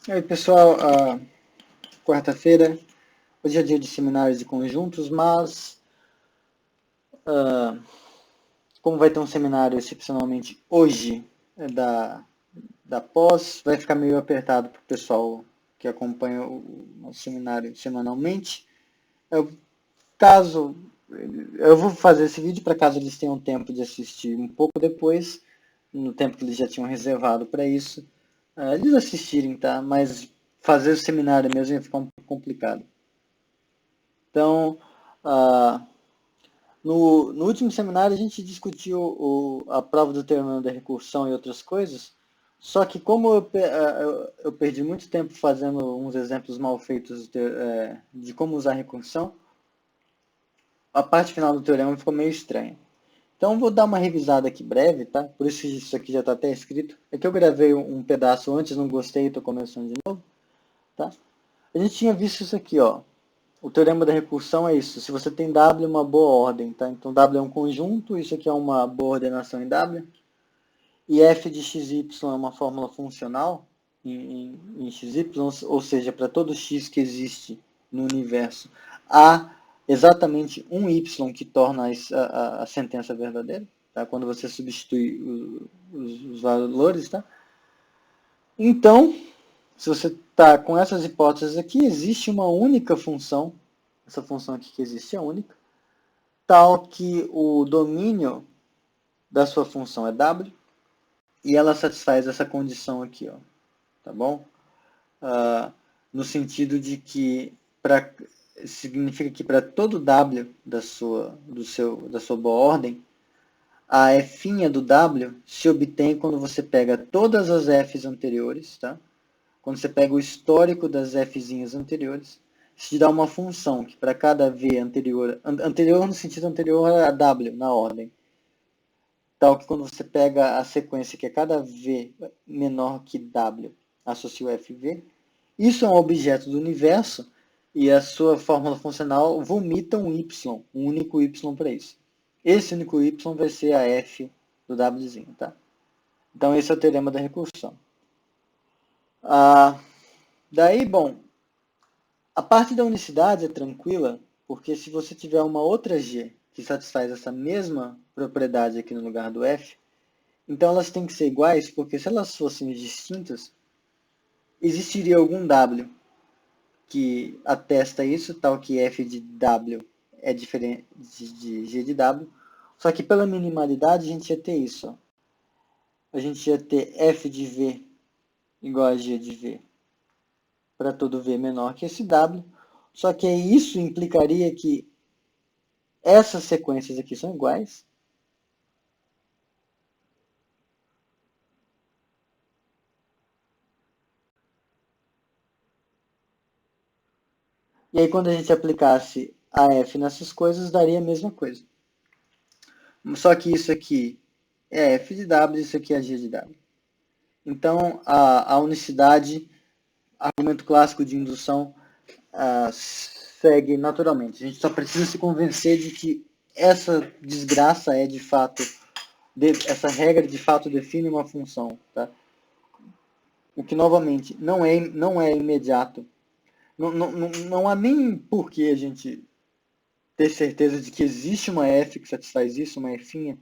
E aí, pessoal, quarta-feira, hoje é dia de seminários de conjuntos, mas como vai ter um seminário excepcionalmente hoje da pós, vai ficar meio apertado para o pessoal que acompanha o nosso seminário semanalmente. Caso eu vou fazer esse vídeo para caso eles tenham tempo de assistir um pouco depois, no tempo que eles já tinham reservado para isso, eles assistirem, tá? Mas fazer o seminário mesmo ia ficar um pouco complicado. Então, no último seminário a gente discutiu a prova do teorema da recursão e outras coisas, só que como eu perdi muito tempo fazendo uns exemplos mal feitos de como usar a recursão, a parte final do teorema ficou meio estranha. Então vou dar uma revisada aqui breve, tá? Por isso isso aqui já está até escrito. É que eu gravei um pedaço antes, não gostei, estou começando de novo, tá? A gente tinha visto isso aqui, ó. O teorema da recursão é isso. Se você tem W, uma boa ordem, tá? Então W é um conjunto, isso aqui é uma boa ordenação em W. E f de xy é uma fórmula funcional em xy, ou seja, para todo x que existe no universo, há exatamente um y que torna a sentença verdadeira, tá? Quando você substitui os valores, tá? Então, se você está com essas hipóteses aqui, existe uma única função, essa função aqui que existe é única, tal que o domínio da sua função é W e ela satisfaz essa condição aqui, ó, tá bom? No sentido de que significa que para todo W da sua boa ordem, a f do W se obtém quando você pega todas as f's anteriores, tá? Quando você pega o histórico das fzinhas anteriores, isso te dá uma função que para cada v anterior no sentido anterior a W, na ordem, tal que quando você pega a sequência que é cada v menor que W, associa o fv, isso é um objeto do universo e a sua fórmula funcional vomita um y, um único y para isso. Esse único y vai ser a f do Wzinho, tá? Então esse é o teorema da recursão. Daí, bom, a parte da unicidade é tranquila, porque se você tiver uma outra g que satisfaz essa mesma propriedade aqui no lugar do f, então elas têm que ser iguais, porque se elas fossem distintas, existiria algum w que atesta isso, tal que f de w é diferente de g de w, só que pela minimalidade a gente ia ter isso. Ó. A gente ia ter f de v igual a g de v para todo v menor que esse w, só que isso implicaria que essas sequências aqui são iguais. E aí quando a gente aplicasse a f nessas coisas, daria a mesma coisa. Só que isso aqui é f de w, isso aqui é g de w. Então, a unicidade, argumento clássico de indução, segue naturalmente. A gente só precisa se convencer de que essa desgraça é de fato, essa regra de fato define uma função. Tá? O que, novamente, não é imediato. Não há nem por que a gente ter certeza de que existe uma f que satisfaz isso, uma f,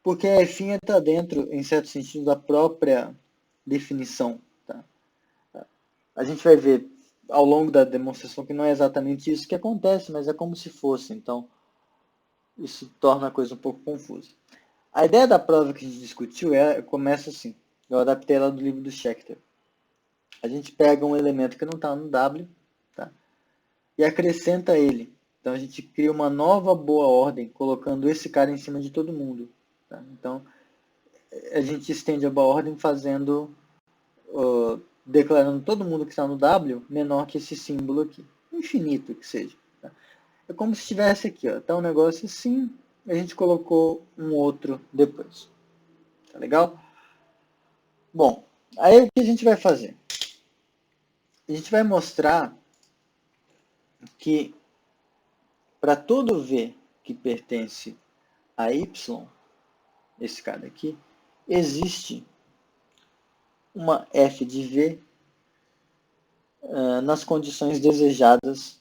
porque a f está dentro, em certo sentido, da própria definição. Tá? A gente vai ver ao longo da demonstração que não é exatamente isso que acontece, mas é como se fosse. Então, isso torna a coisa um pouco confusa. A ideia da prova que a gente discutiu começa assim. Eu adaptei ela do livro do Schechter. A gente pega um elemento que não está no W, tá? E acrescenta ele. Então a gente cria uma nova boa ordem, colocando esse cara em cima de todo mundo. Tá? Então a gente estende a boa ordem fazendo, declarando todo mundo que está no W menor que esse símbolo aqui. Infinito que seja. Tá? É como se estivesse aqui. Ó. Tá um negócio assim, a gente colocou um outro depois. Tá legal? Bom, aí o que a gente vai fazer? A gente vai mostrar que para todo V que pertence a Y, esse cara aqui, existe uma f de V nas condições desejadas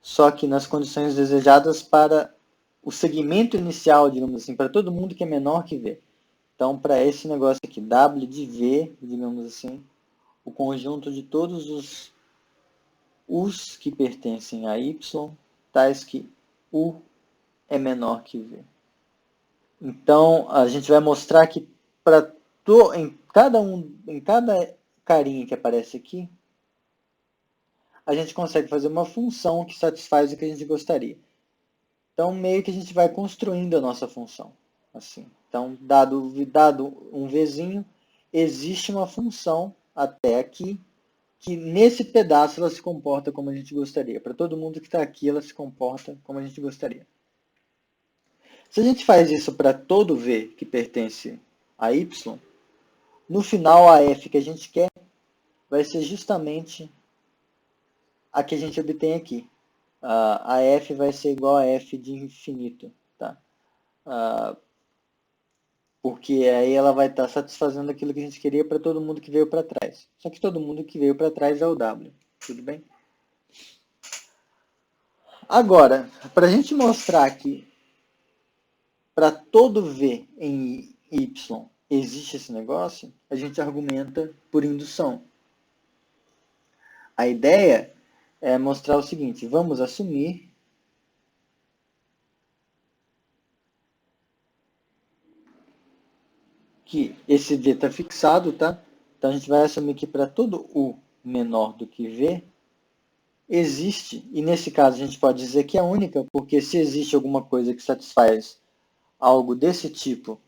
só que nas condições desejadas para o segmento inicial, digamos assim, para todo mundo que é menor que V. Então, para esse negócio aqui, W de V, digamos assim, o conjunto de todos os que pertencem a Y, tais que U é menor que V. Então, a gente vai mostrar que em cada carinha que aparece aqui, a gente consegue fazer uma função que satisfaz o que a gente gostaria. Então, meio que a gente vai construindo a nossa função. Assim. Então, dado um Vzinho, existe uma função até aqui, que nesse pedaço ela se comporta como a gente gostaria. Para todo mundo que está aqui, ela se comporta como a gente gostaria. Se a gente faz isso para todo V que pertence a Y, no final a F que a gente quer vai ser justamente a que a gente obtém aqui. A F vai ser igual a F de infinito. Tá? Porque aí ela vai estar satisfazendo aquilo que a gente queria para todo mundo que veio para trás. Só que todo mundo que veio para trás é o W. Tudo bem? Agora, para a gente mostrar que para todo V em Y existe esse negócio, a gente argumenta por indução. A ideia é mostrar o seguinte: vamos assumir que esse V está fixado, tá? Então a gente vai assumir que para todo U menor do que V, existe, e nesse caso a gente pode dizer que é única, porque se existe alguma coisa que satisfaz algo desse tipo,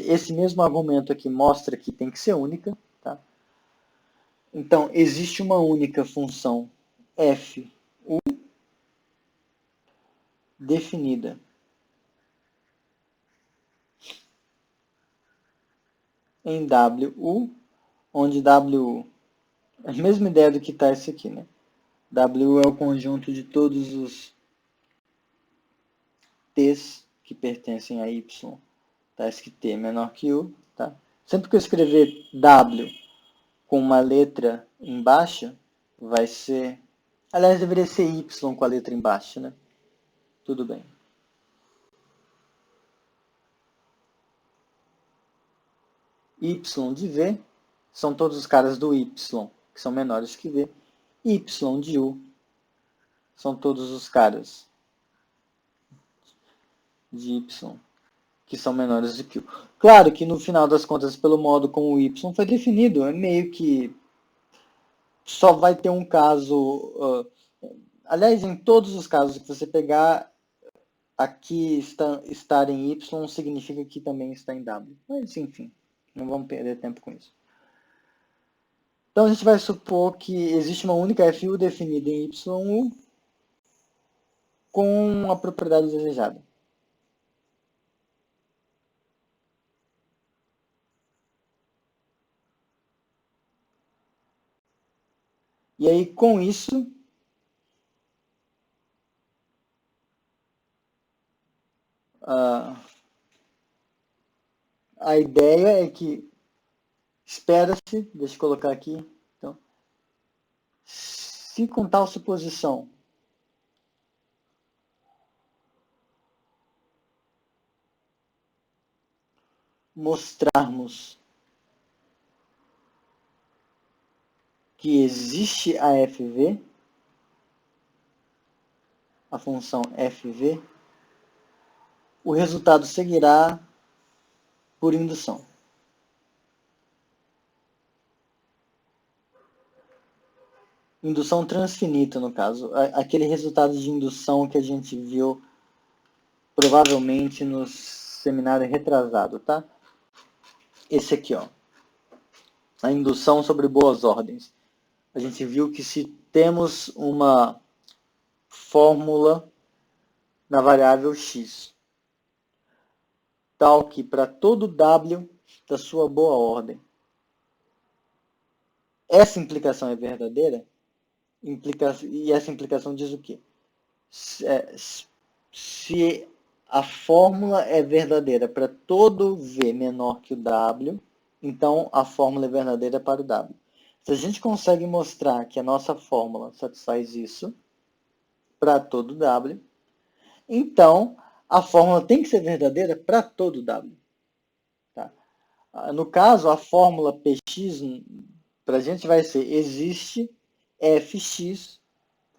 esse mesmo argumento aqui mostra que tem que ser única. Tá? Então, existe uma única função f definida em WU, onde WU é a mesma ideia do que está esse aqui, né? W é o conjunto de todos os T's que pertencem a Y, tais que T é menor que U. Tá? Sempre que eu escrever W com uma letra embaixo, vai ser... Aliás, deveria ser Y com a letra embaixo, né? Tudo bem. Y de V são todos os caras do Y, que são menores que V. Y de U são todos os caras de Y, que são menores do que U. Claro que no final das contas, pelo modo como o Y foi definido, é meio que só vai ter um caso... aliás, em todos os casos que você pegar, aqui estar em Y significa que também está em W. Mas, enfim, não vamos perder tempo com isso. Então, a gente vai supor que existe uma única FU definida em YU com a propriedade desejada. E aí, com isso, a ideia é que espera-se, deixa eu colocar aqui, então, se com tal suposição mostrarmos que existe a FV, a função FV, o resultado seguirá por indução. Indução transfinita, no caso. Aquele resultado de indução que a gente viu provavelmente no seminário retrasado, tá? Esse aqui, ó. A indução sobre boas ordens. A gente viu que se temos uma fórmula na variável x, tal que para todo w da sua boa ordem, essa implicação é verdadeira, e essa implicação diz o quê? Se a fórmula é verdadeira para todo V menor que o W, então a fórmula é verdadeira para o W. Se a gente consegue mostrar que a nossa fórmula satisfaz isso para todo W, então a fórmula tem que ser verdadeira para todo W. Tá? No caso, a fórmula Px para a gente vai ser existe Fx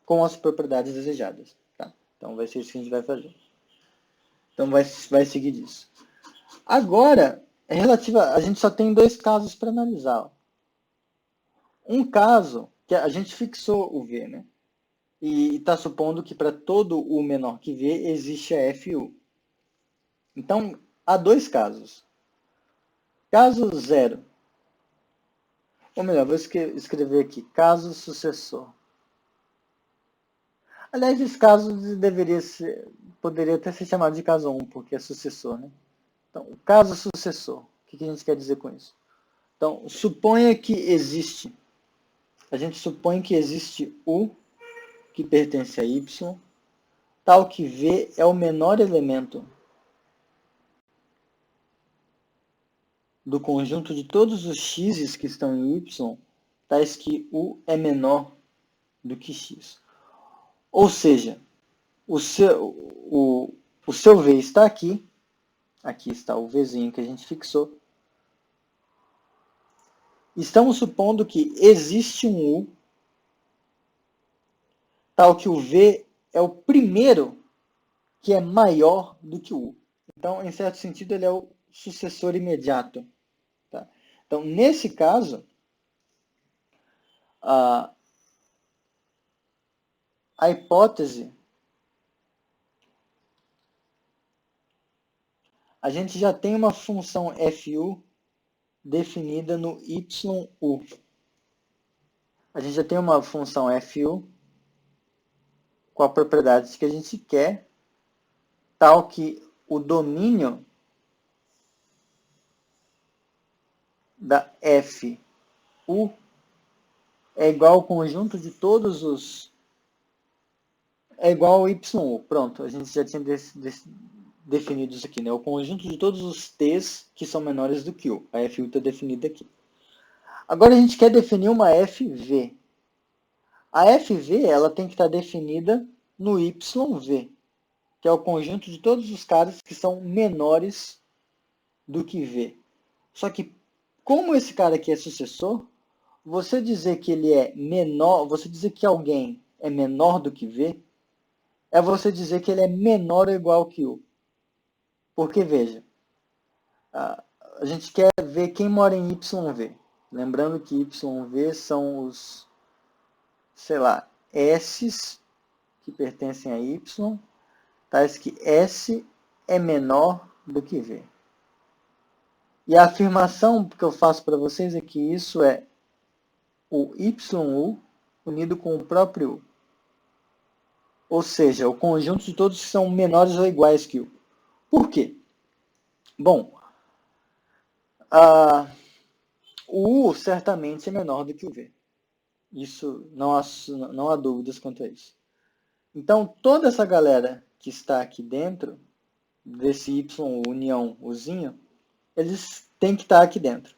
com as propriedades desejadas. Tá? Então vai ser isso que a gente vai fazer. Então vai seguir disso. Agora, a gente só tem dois casos para analisar. Um caso que a gente fixou o V, né? E está supondo que para todo U menor que V existe a FU. Então, há dois casos. Caso 0, ou melhor, vou escrever aqui, caso sucessor. Aliás, esse caso poderia até ser chamado de caso 1, porque é sucessor, né? Então, o caso sucessor, o que a gente quer dizer com isso? Então, suponha que existe, a gente supõe que existe U que pertence a Y, tal que V é o menor elemento do conjunto de todos os x's que estão em Y, tais que U é menor do que X. Ou seja, o seu V está aqui está o Vzinho que a gente fixou. Estamos supondo que existe um U, tal que o V é o primeiro que é maior do que o U. Então, em certo sentido, ele é o sucessor imediato. Tá? Então, nesse caso, a hipótese, a gente já tem uma função FU definida no YU. A gente já tem uma função FU com a propriedade que a gente quer, tal que o domínio da FU é igual ao conjunto de todos os... é igual ao YU. Pronto, a gente já tinha definido isso aqui, né? O conjunto de todos os T's que são menores do que U. A FU está definida aqui. Agora a gente quer definir uma FV. A FV ela tem que estar definida no YV, que é o conjunto de todos os caras que são menores do que V. Só que, como esse cara aqui é sucessor, você dizer que ele é menor, você dizer que alguém é menor do que V, é você dizer que ele é menor ou igual que U. Porque, veja, a gente quer ver quem mora em YV. Lembrando que YV são os, sei lá, S's que pertencem a Y, tais que S é menor do que V. E a afirmação que eu faço para vocês é que isso é o YU unido com o próprio U. Ou seja, o conjunto de todos que são menores ou iguais que U. Por quê? Bom, o U certamente é menor do que o V. Isso não há dúvidas quanto a isso. Então, toda essa galera que está aqui dentro, desse Y união Uzinho, eles têm que estar aqui dentro.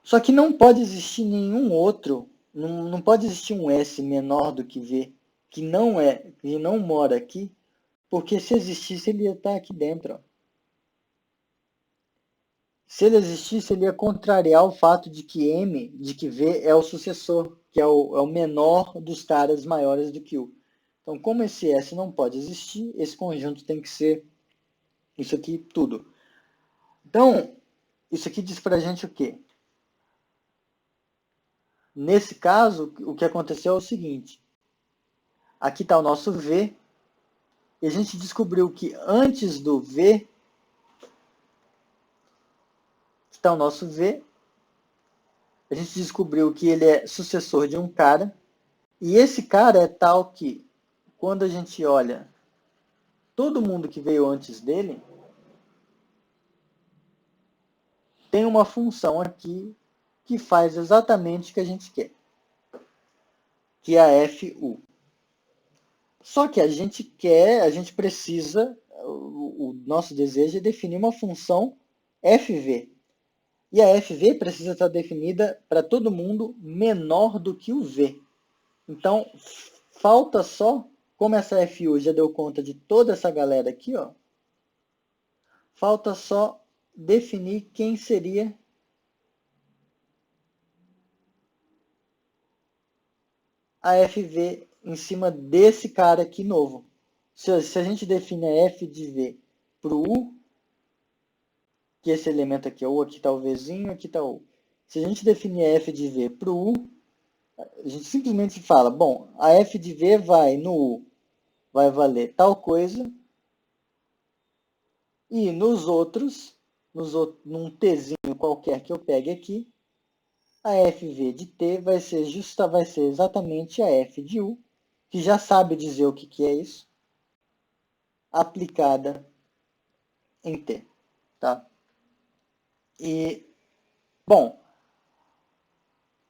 Só que não pode existir nenhum outro, não pode existir um S menor do que V, que não mora aqui, porque se existisse, ele ia estar aqui dentro. Ó. Se ele existisse, ele ia contrariar o fato de que V é o sucessor, que é o menor dos caras maiores do que U. Então, como esse S não pode existir, esse conjunto tem que ser isso aqui tudo. Então, isso aqui diz pra gente o quê? Nesse caso, o que aconteceu é o seguinte. Aqui está o nosso V, e a gente descobriu que antes do V, está o nosso V, a gente descobriu que ele é sucessor de um cara, e esse cara é tal que, quando a gente olha todo mundo que veio antes dele, tem uma função aqui que faz exatamente o que a gente quer, que é a FU. Só que a gente precisa, o nosso desejo é definir uma função fv. E a fv precisa estar definida para todo mundo menor do que o v. Então, falta só, como essa fu já deu conta de toda essa galera aqui, ó, falta só definir quem seria a fv em cima desse cara aqui novo. Se a gente define a f de v para o u, que esse elemento aqui é o, aqui está o vzinho, aqui está o u. Se a gente definir a f de v para o u, a gente simplesmente fala, bom, a f de v vai no u, vai valer tal coisa, e nos outros, num tzinho qualquer que eu pegue aqui, a fv de t vai ser exatamente a f de u, que já sabe dizer o que é isso, aplicada em t. Tá? E, bom,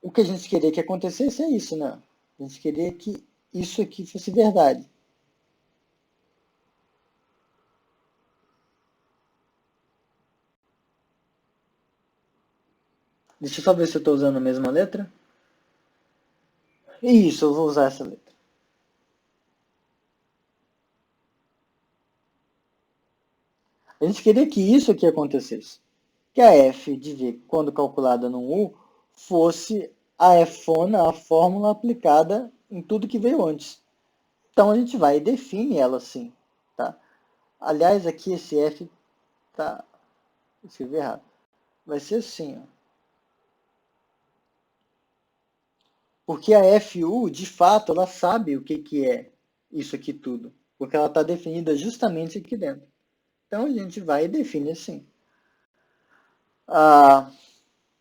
o que a gente queria que acontecesse é isso, né? A gente queria que isso aqui fosse verdade. Deixa eu só ver se eu estou usando a mesma letra. Isso, eu vou usar essa letra. A gente queria que isso aqui acontecesse. Que a f de v, quando calculada no u, fosse a fona, a fórmula aplicada em tudo que veio antes. Então, a gente vai e define ela assim. Tá? Aliás, aqui esse f tá... escrevi errado. Vai ser assim, ó. Porque a FU, de fato, ela sabe o que é isso aqui tudo. Porque ela está definida justamente aqui dentro. Então, a gente vai e define assim.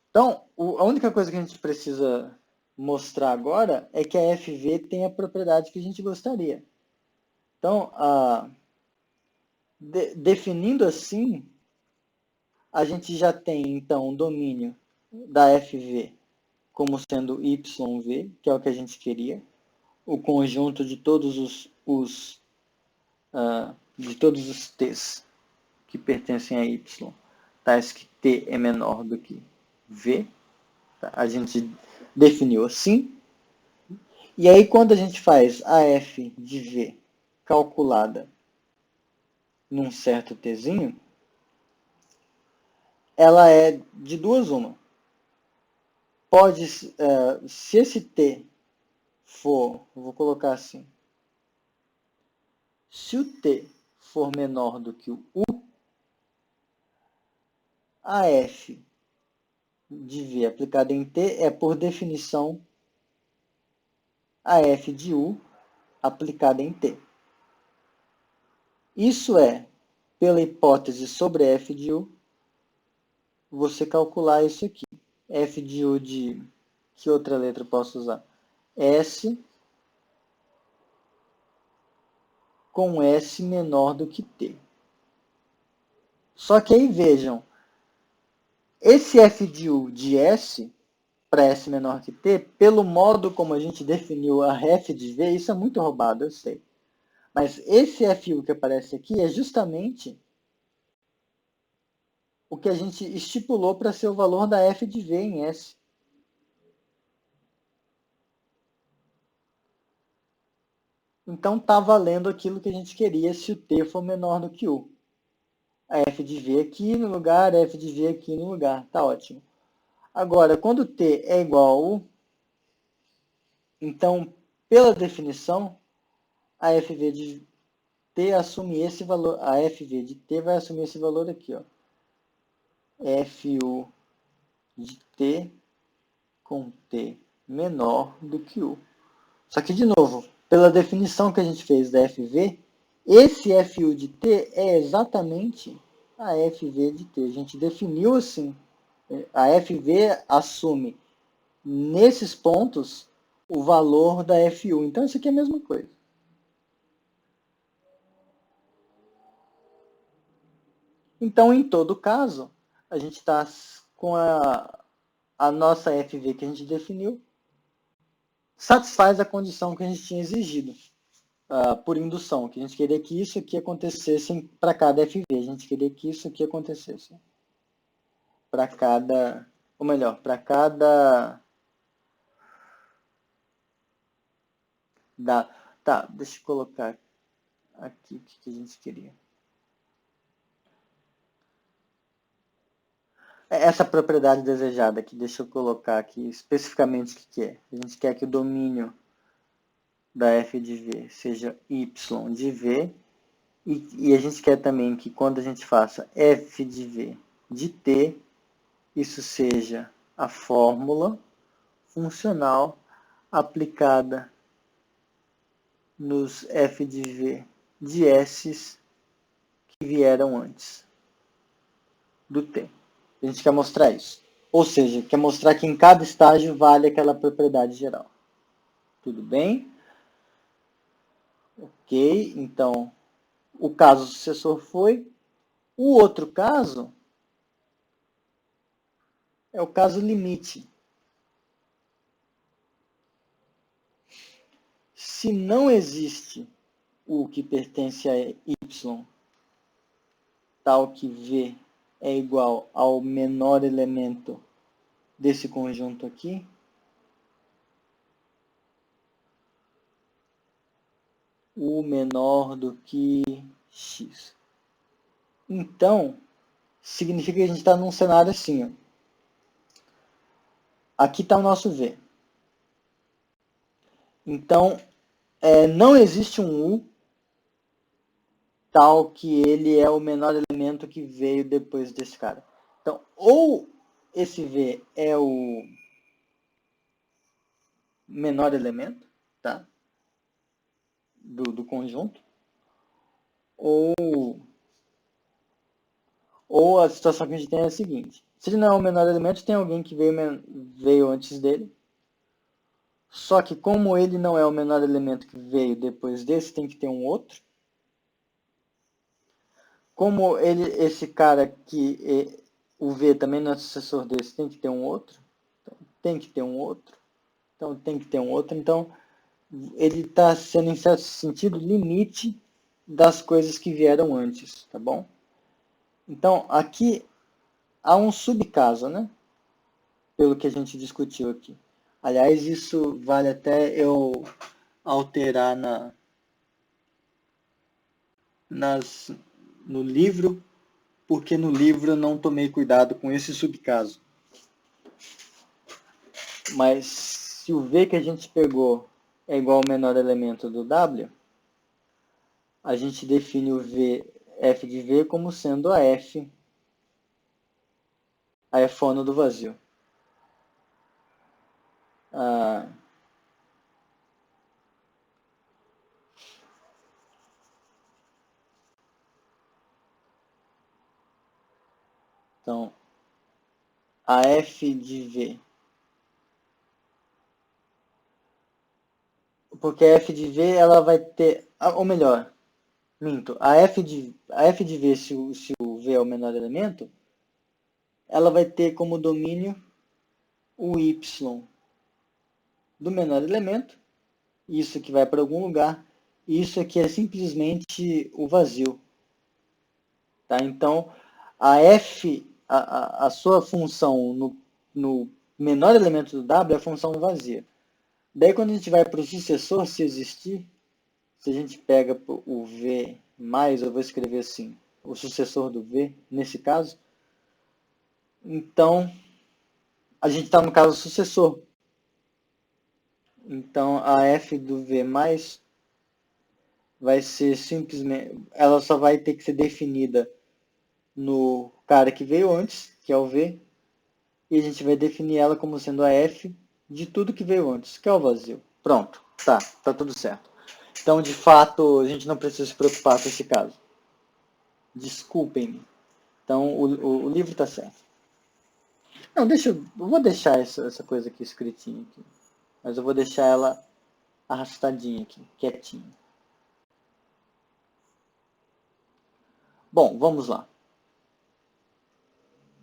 Então, a única coisa que a gente precisa mostrar agora é que a FV tem a propriedade que a gente gostaria. Então, definindo assim, a gente já tem, então, o domínio da FV como sendo YV, que é o que a gente queria, o conjunto de todos os T's que pertencem a Y, tais que T é menor do que V. Tá? A gente definiu assim. E aí, quando a gente faz a f de v calculada num certo tzinho, ela é de duas uma. Pode, se esse t for, vou colocar assim, se o t for menor do que o u, a f de v aplicada em t é, por definição, a f de u aplicada em t. Isso é, pela hipótese sobre f de u, você calcular isso aqui. F de U de... que outra letra eu posso usar? S com S menor do que T. Só que aí vejam, esse F de U de S para S menor que T, pelo modo como a gente definiu a ref de V, isso é muito roubado, eu sei. Mas esse FU que aparece aqui é justamente o que a gente estipulou para ser o valor da F de V em S. Então está valendo aquilo que a gente queria se o T for menor do que U. A F de V aqui no lugar, F de V aqui no lugar. Tá ótimo. Agora, quando T é igual a U, então, pela definição, a FV de T assume esse valor, a FV de T vai assumir esse valor aqui, ó. FU de T com T menor do que U. Só que, de novo, pela definição que a gente fez da FV, esse FU de T é exatamente a FV de T. A gente definiu assim. A FV assume, nesses pontos, o valor da FU. Então, isso aqui é a mesma coisa. Então, em todo caso, a gente está com a nossa FV que a gente definiu, satisfaz a condição que a gente tinha exigido. por indução, que a gente queria que isso aqui acontecesse para cada FV, a gente queria que isso aqui acontecesse para cada, ou melhor, para cada... Tá, deixa eu colocar aqui o que a gente queria. Essa propriedade desejada aqui, deixa eu colocar aqui especificamente o que é. A gente quer que o domínio da f de v seja y de v, e a gente quer também que quando a gente faça f de v de t, isso seja a fórmula funcional aplicada nos f de v de s que vieram antes do t. A gente quer mostrar isso. Ou seja, quer mostrar que em cada estágio vale aquela propriedade geral. Tudo bem? Ok, então o caso sucessor foi. O outro caso é o caso limite. Se não existe o que pertence a y, tal que v é igual ao menor elemento desse conjunto aqui, o menor do que x. Então, significa que a gente está num cenário assim. Ó. Aqui está o nosso v. Então, não existe um u tal que ele é o menor elemento que veio depois desse cara. Então, ou esse v é o menor elemento, tá? do conjunto, ou a situação que a gente tem é a seguinte: se ele não é o menor elemento, tem alguém que veio antes dele, só que como ele não é o menor elemento que veio depois desse, tem que ter um outro. Como esse cara que o V também não é sucessor desse, tem que ter um outro. Então, tem que ter um outro. Então, tem que ter um outro. Então, ele está sendo, em certo sentido, limite das coisas que vieram antes, tá bom? Então, aqui há um subcaso, né? Pelo que a gente discutiu aqui. Aliás, isso vale até eu alterar no livro, porque no livro eu não tomei cuidado com esse subcaso. Mas se o V que a gente pegou é igual ao menor elemento do W, a gente define o V, f de V como sendo a fono do vazio. Então, a f de V, porque a f de V ela vai ter, ou melhor, minto, a f de V, se o V é o menor elemento, ela vai ter como domínio o y do menor elemento, isso que vai para algum lugar, e isso aqui é simplesmente o vazio. Tá? Então, a sua função no menor elemento do W é a função vazia. Daí, quando a gente vai para o sucessor, se existir, se a gente pega o V mais, eu vou escrever assim, o sucessor do V, nesse caso, então, a gente está no caso sucessor. Então, a f do V mais vai ser simplesmente, ela só vai ter que ser definida no cara que veio antes, que é o V, e a gente vai definir ela como sendo a f de tudo que veio antes, que é o vazio. Pronto, tá tudo certo. Então, de fato, a gente não precisa se preocupar com esse caso. Desculpem-me. Então, o livro está certo. Não, eu vou deixar essa coisa aqui escritinha aqui, mas eu vou deixar ela arrastadinha aqui, quietinha. Bom, vamos lá.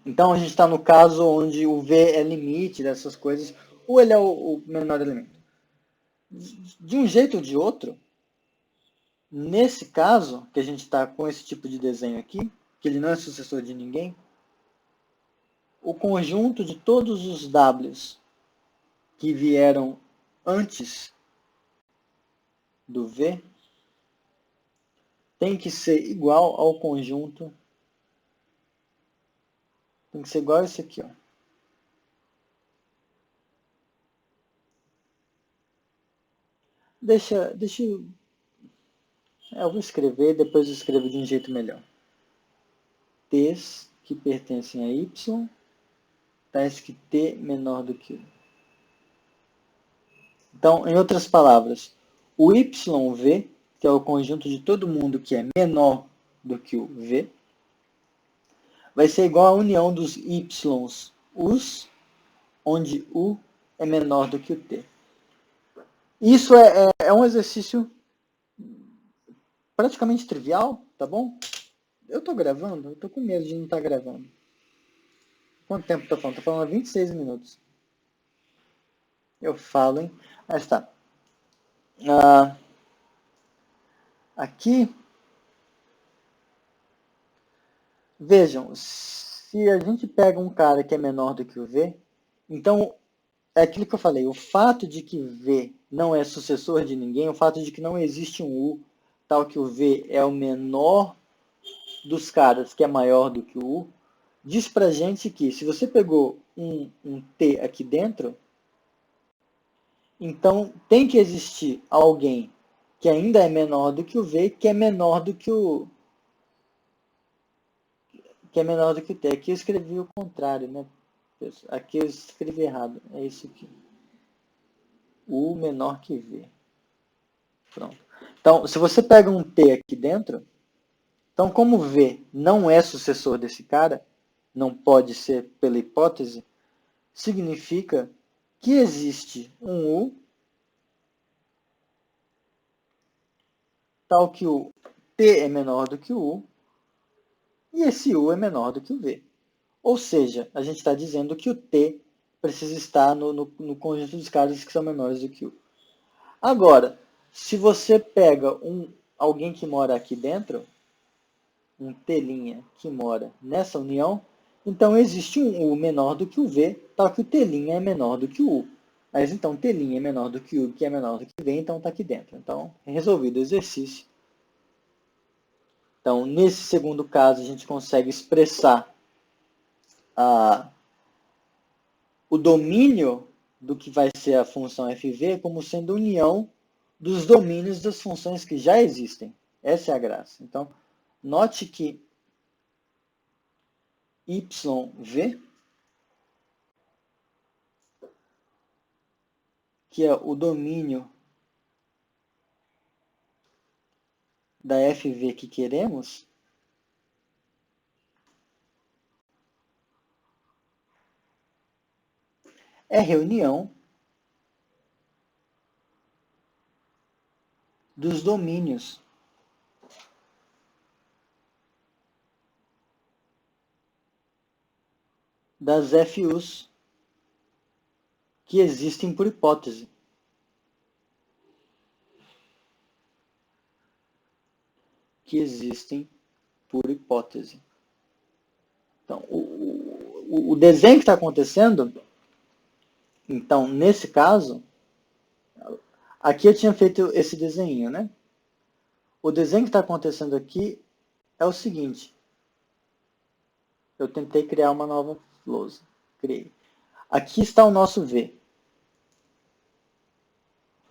Então, a gente está no caso onde o V é limite dessas coisas, ou ele é o menor elemento. De um jeito ou de outro, Nesse caso, que a gente está com esse tipo de desenho aqui, que ele não é sucessor de ninguém, o conjunto de todos os Ws que vieram antes do V tem que ser igual ao conjunto, tem que ser igual a esse aqui, ó. Eu vou escrever, depois eu escrevo de um jeito melhor. T's que pertencem a Y, tais que T menor do que 1. Então, em outras palavras, o YV, que é o conjunto de todo mundo que é menor do que o V, vai ser igual à união dos Ys, onde U é menor do que o T. Isso é um exercício praticamente trivial, tá bom? Eu tô gravando? Eu tô com medo de não estar gravando. Quanto tempo eu tô falando? Tô falando há 26 minutos. Eu falo, hein? Mas tá. Aqui, vejam, se a gente pega um cara que é menor do que o V, então é aquilo que eu falei, o fato de que V não é sucessor de ninguém, o fato de que não existe um U, tal que o V é o menor dos caras que é maior do que o U, diz pra gente que se você pegou um T aqui dentro, então tem que existir alguém que ainda é menor do que o V, que é menor do que o T. Aqui eu escrevi o contrário, né? Aqui eu escrevi errado. É isso aqui. U menor que V. Pronto. Então, se você pega um T aqui dentro, então como V não é sucessor desse cara, não pode ser pela hipótese, significa que existe um U tal que o T é menor do que o U e esse U é menor do que o V. Ou seja, a gente está dizendo que o T precisa estar no conjunto dos caras que são menores do que o U. Agora, se você pega alguém que mora aqui dentro, um T' que mora nessa união, então existe um U menor do que o V, tal que o T' é menor do que o U. Mas então T' é menor do que o U, que é menor do que o V, então está aqui dentro. Então, resolvido o exercício. Então, nesse segundo caso, a gente consegue expressar o domínio do que vai ser a função FV como sendo união dos domínios das funções que já existem. Essa é a graça. Então, note que YV, que é o domínio da FV que queremos, é reunião dos domínios das FUs que existem por hipótese. Que existem por hipótese. Então, o desenho que está acontecendo, então, nesse caso, aqui eu tinha feito esse desenho, né? O desenho que está acontecendo aqui é o seguinte. Eu tentei criar uma nova lousa. Criei. Aqui está o nosso V.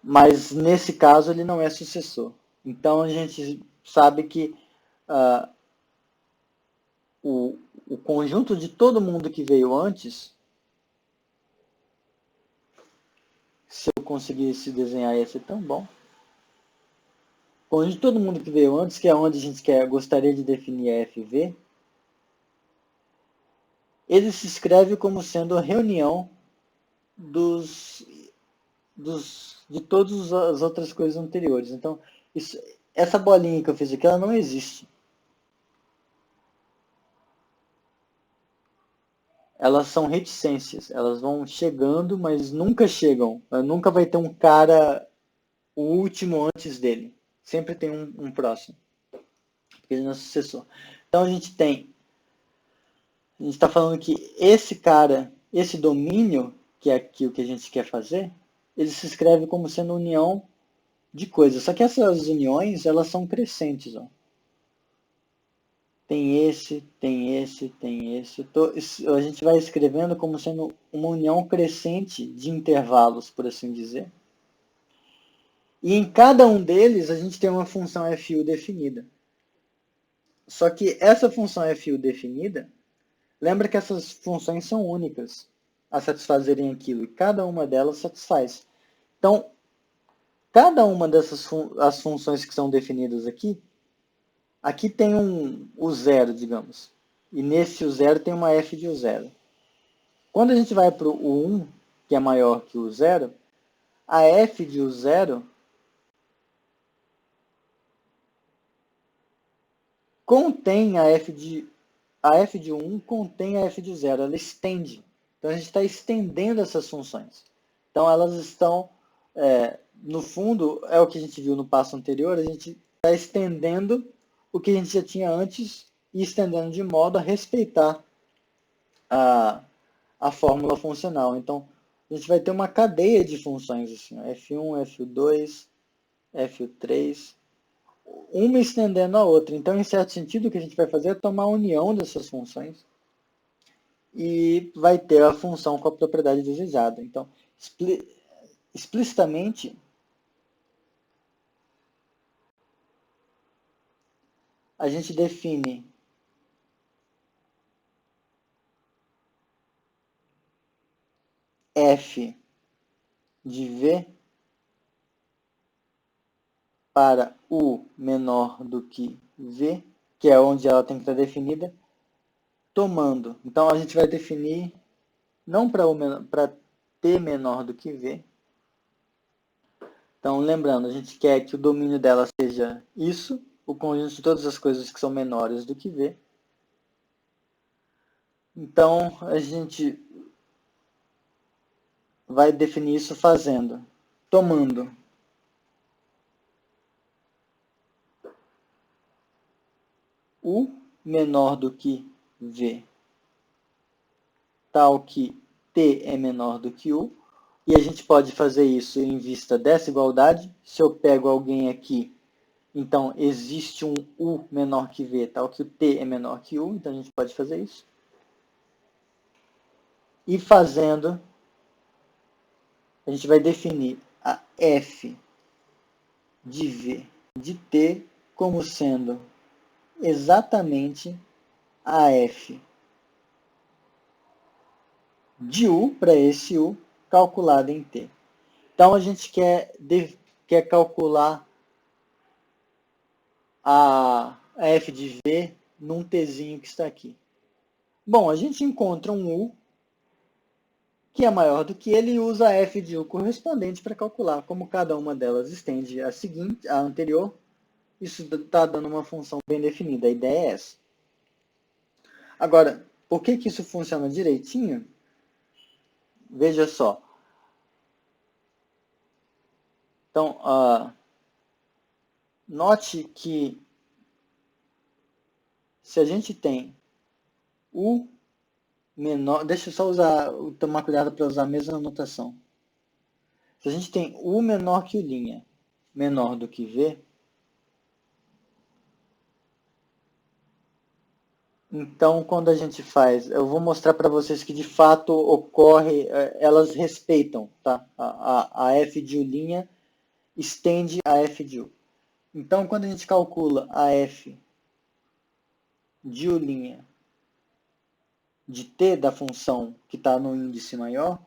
Mas, nesse caso, ele não é sucessor. Então, a gente sabe que o conjunto de todo mundo que veio antes, se eu conseguisse desenhar, ia ser tão bom. O conjunto de todo mundo que veio antes, que é onde a gente gostaria de definir a FV, ele se escreve como sendo a reunião de todas as outras coisas anteriores. Então, essa bolinha que eu fiz aqui, ela não existe. Elas são reticências, elas vão chegando, mas nunca chegam. Nunca vai ter um cara, o último antes dele. Sempre tem um próximo, porque ele não é sucessor. Então a gente está falando que esse cara, esse domínio, que é aqui o que a gente quer fazer, ele se escreve como sendo união de coisas. Só que essas uniões, elas são crescentes. Ó. Tem esse, tem esse, tem esse. A gente vai escrevendo como sendo uma união crescente de intervalos, por assim dizer. E em cada um deles, a gente tem uma função FU definida. Só que essa função FU definida, lembra que essas funções são únicas a satisfazerem aquilo, e cada uma delas satisfaz. Então, cada uma dessas as funções que são definidas aqui tem o zero, digamos. E nesse o zero tem uma f de o zero. Quando a gente vai para o 1, que é maior que o zero, a f de o zero contém a f de 1 contém a f de 0, ela estende. Então a gente está estendendo essas funções. Então elas estão, no fundo, é o que a gente viu no passo anterior, a gente está estendendo o que a gente já tinha antes e estendendo de modo a respeitar a fórmula funcional. Então a gente vai ter uma cadeia de funções, assim, F1, F2, F3, uma estendendo a outra. Então, em certo sentido, o que a gente vai fazer é tomar a união dessas funções e vai ter a função com a propriedade desejada. Então, explicitamente, a gente define f de v para u menor do que v, que é onde ela tem que estar definida, tomando. Então, a gente vai definir não para t menor do que v. Então, lembrando, a gente quer que o domínio dela seja isso, o conjunto de todas as coisas que são menores do que v. Então, a gente vai definir isso fazendo, tomando u menor do que v, tal que t é menor do que u, e a gente pode fazer isso em vista dessa igualdade. Se eu pego alguém aqui, então existe um u menor que v, tal que o t é menor que u, então a gente pode fazer isso. E fazendo, a gente vai definir a f de v de t como sendo exatamente a f de u para esse u calculado em t. Então a gente quer calcular a f de v num tzinho que está aqui. Bom, a gente encontra um u que é maior do que ele e usa a f de u correspondente para calcular. Como cada uma delas estende a seguinte, a anterior, isso está dando uma função bem definida. A ideia é essa. Agora, por que isso funciona direitinho? Veja só. Então, note que se a gente tem u menor, deixa eu só tomar cuidado para usar a mesma notação. Se a gente tem u menor que u' menor do que v, então quando a gente faz, eu vou mostrar para vocês que de fato ocorre, elas respeitam, tá? A f de u' estende a f de u. Então quando a gente calcula a f de u' de t da função que está no índice maior,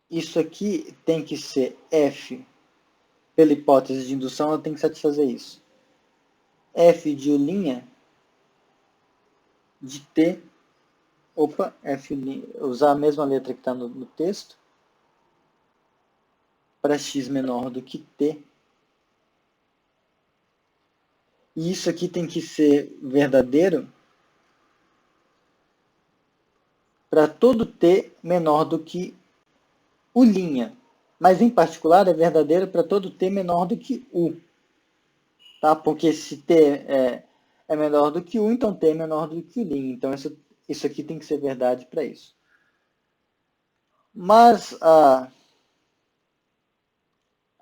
isso aqui tem que ser f, pela hipótese de indução, ela tem que satisfazer isso. F de u' de t, f, usar a mesma letra que está no texto, para x menor do que t. E isso aqui tem que ser verdadeiro para todo t menor do que u'. Mas, em particular, é verdadeiro para todo t menor do que u. Tá? Porque se t é menor do que u, então t é menor do que u'. Então, isso aqui tem que ser verdade para isso. Mas, a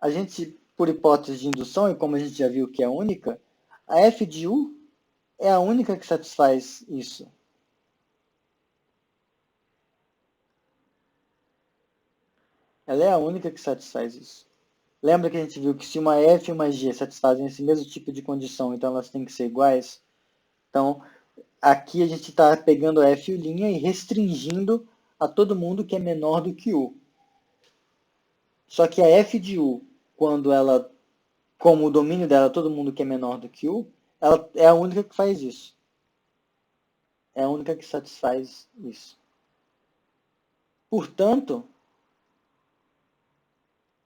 gente, por hipótese de indução, e como a gente já viu que é única, a f de u é a única que satisfaz isso. Ela é a única que satisfaz isso. Lembra que a gente viu que se uma f e uma g satisfazem esse mesmo tipo de condição, então elas têm que ser iguais? Então, aqui a gente está pegando a f' e restringindo a todo mundo que é menor do que u. Só que a f de u, quando ela, como o domínio dela, todo mundo que é menor do que u, ela é a única que faz isso. É a única que satisfaz isso. Portanto,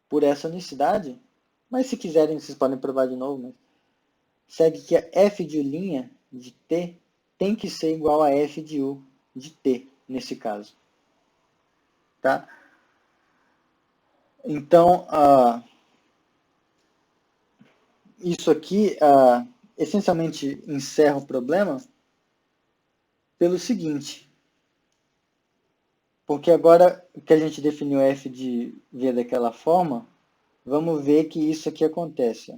por essa unicidade, mas se quiserem, vocês podem provar de novo, mas segue que a f de u' de t tem que ser igual a f de u de t, nesse caso. Tá? Então, isso aqui essencialmente encerra o problema pelo seguinte, porque agora que a gente definiu f de v daquela forma, vamos ver que isso aqui acontece.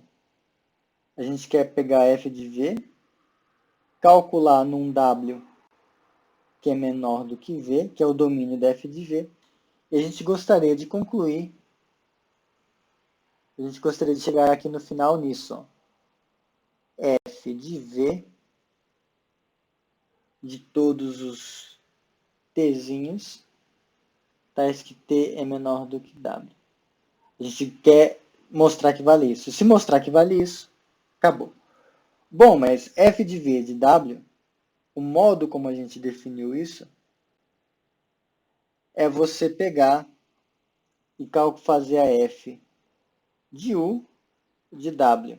A gente quer pegar f de v, calcular num w que é menor do que v, que é o domínio da f de v, e a gente gostaria de concluir, a gente gostaria de chegar aqui no final nisso. Ó. F de v de todos os tzinhos, tais que t é menor do que w. A gente quer mostrar que vale isso. Se mostrar que vale isso, acabou. Bom, mas f de v de w, o modo como a gente definiu isso, é você pegar e fazer a f de u de w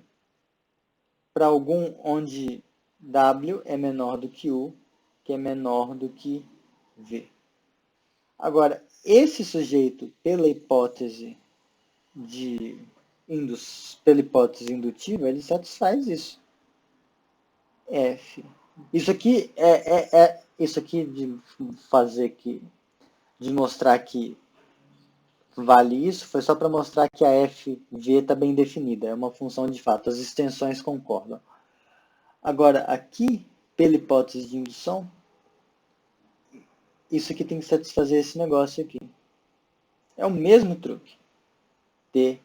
para algum onde w é menor do que u, que é menor do que v. Agora, esse sujeito, pela hipótese indutiva, ele satisfaz isso. F. Isso aqui isso aqui de fazer de mostrar que vale isso, foi só para mostrar que a FV está bem definida, é uma função de fato, as extensões concordam. Agora, aqui, pela hipótese de indução, isso aqui tem que satisfazer esse negócio aqui. É o mesmo truque. T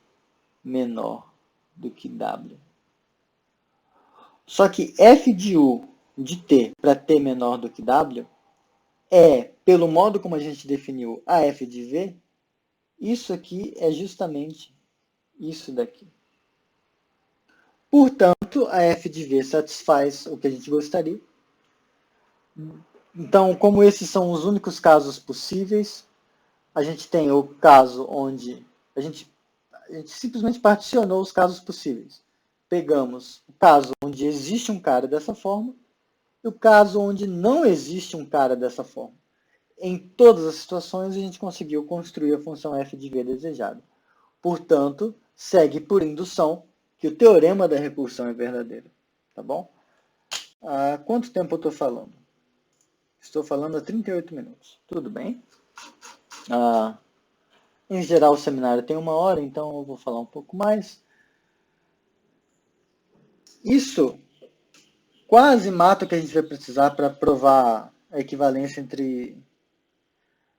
menor do que W. Só que f de u de t para t menor do que w é, pelo modo como a gente definiu a f de v, isso aqui é justamente isso daqui. Portanto, a f de v satisfaz o que a gente gostaria. Então, como esses são os únicos casos possíveis, a gente tem o caso onde a gente simplesmente particionou os casos possíveis. Pegamos o caso onde existe um cara dessa forma e o caso onde não existe um cara dessa forma. Em todas as situações, a gente conseguiu construir a função f de v desejada. Portanto, segue por indução que o teorema da recursão é verdadeiro. Tá bom? Quanto tempo eu estou falando? Estou falando há 38 minutos. Tudo bem? Em geral, o seminário tem 1 hora, então eu vou falar um pouco mais. Isso quase mata o que a gente vai precisar para provar a equivalência entre o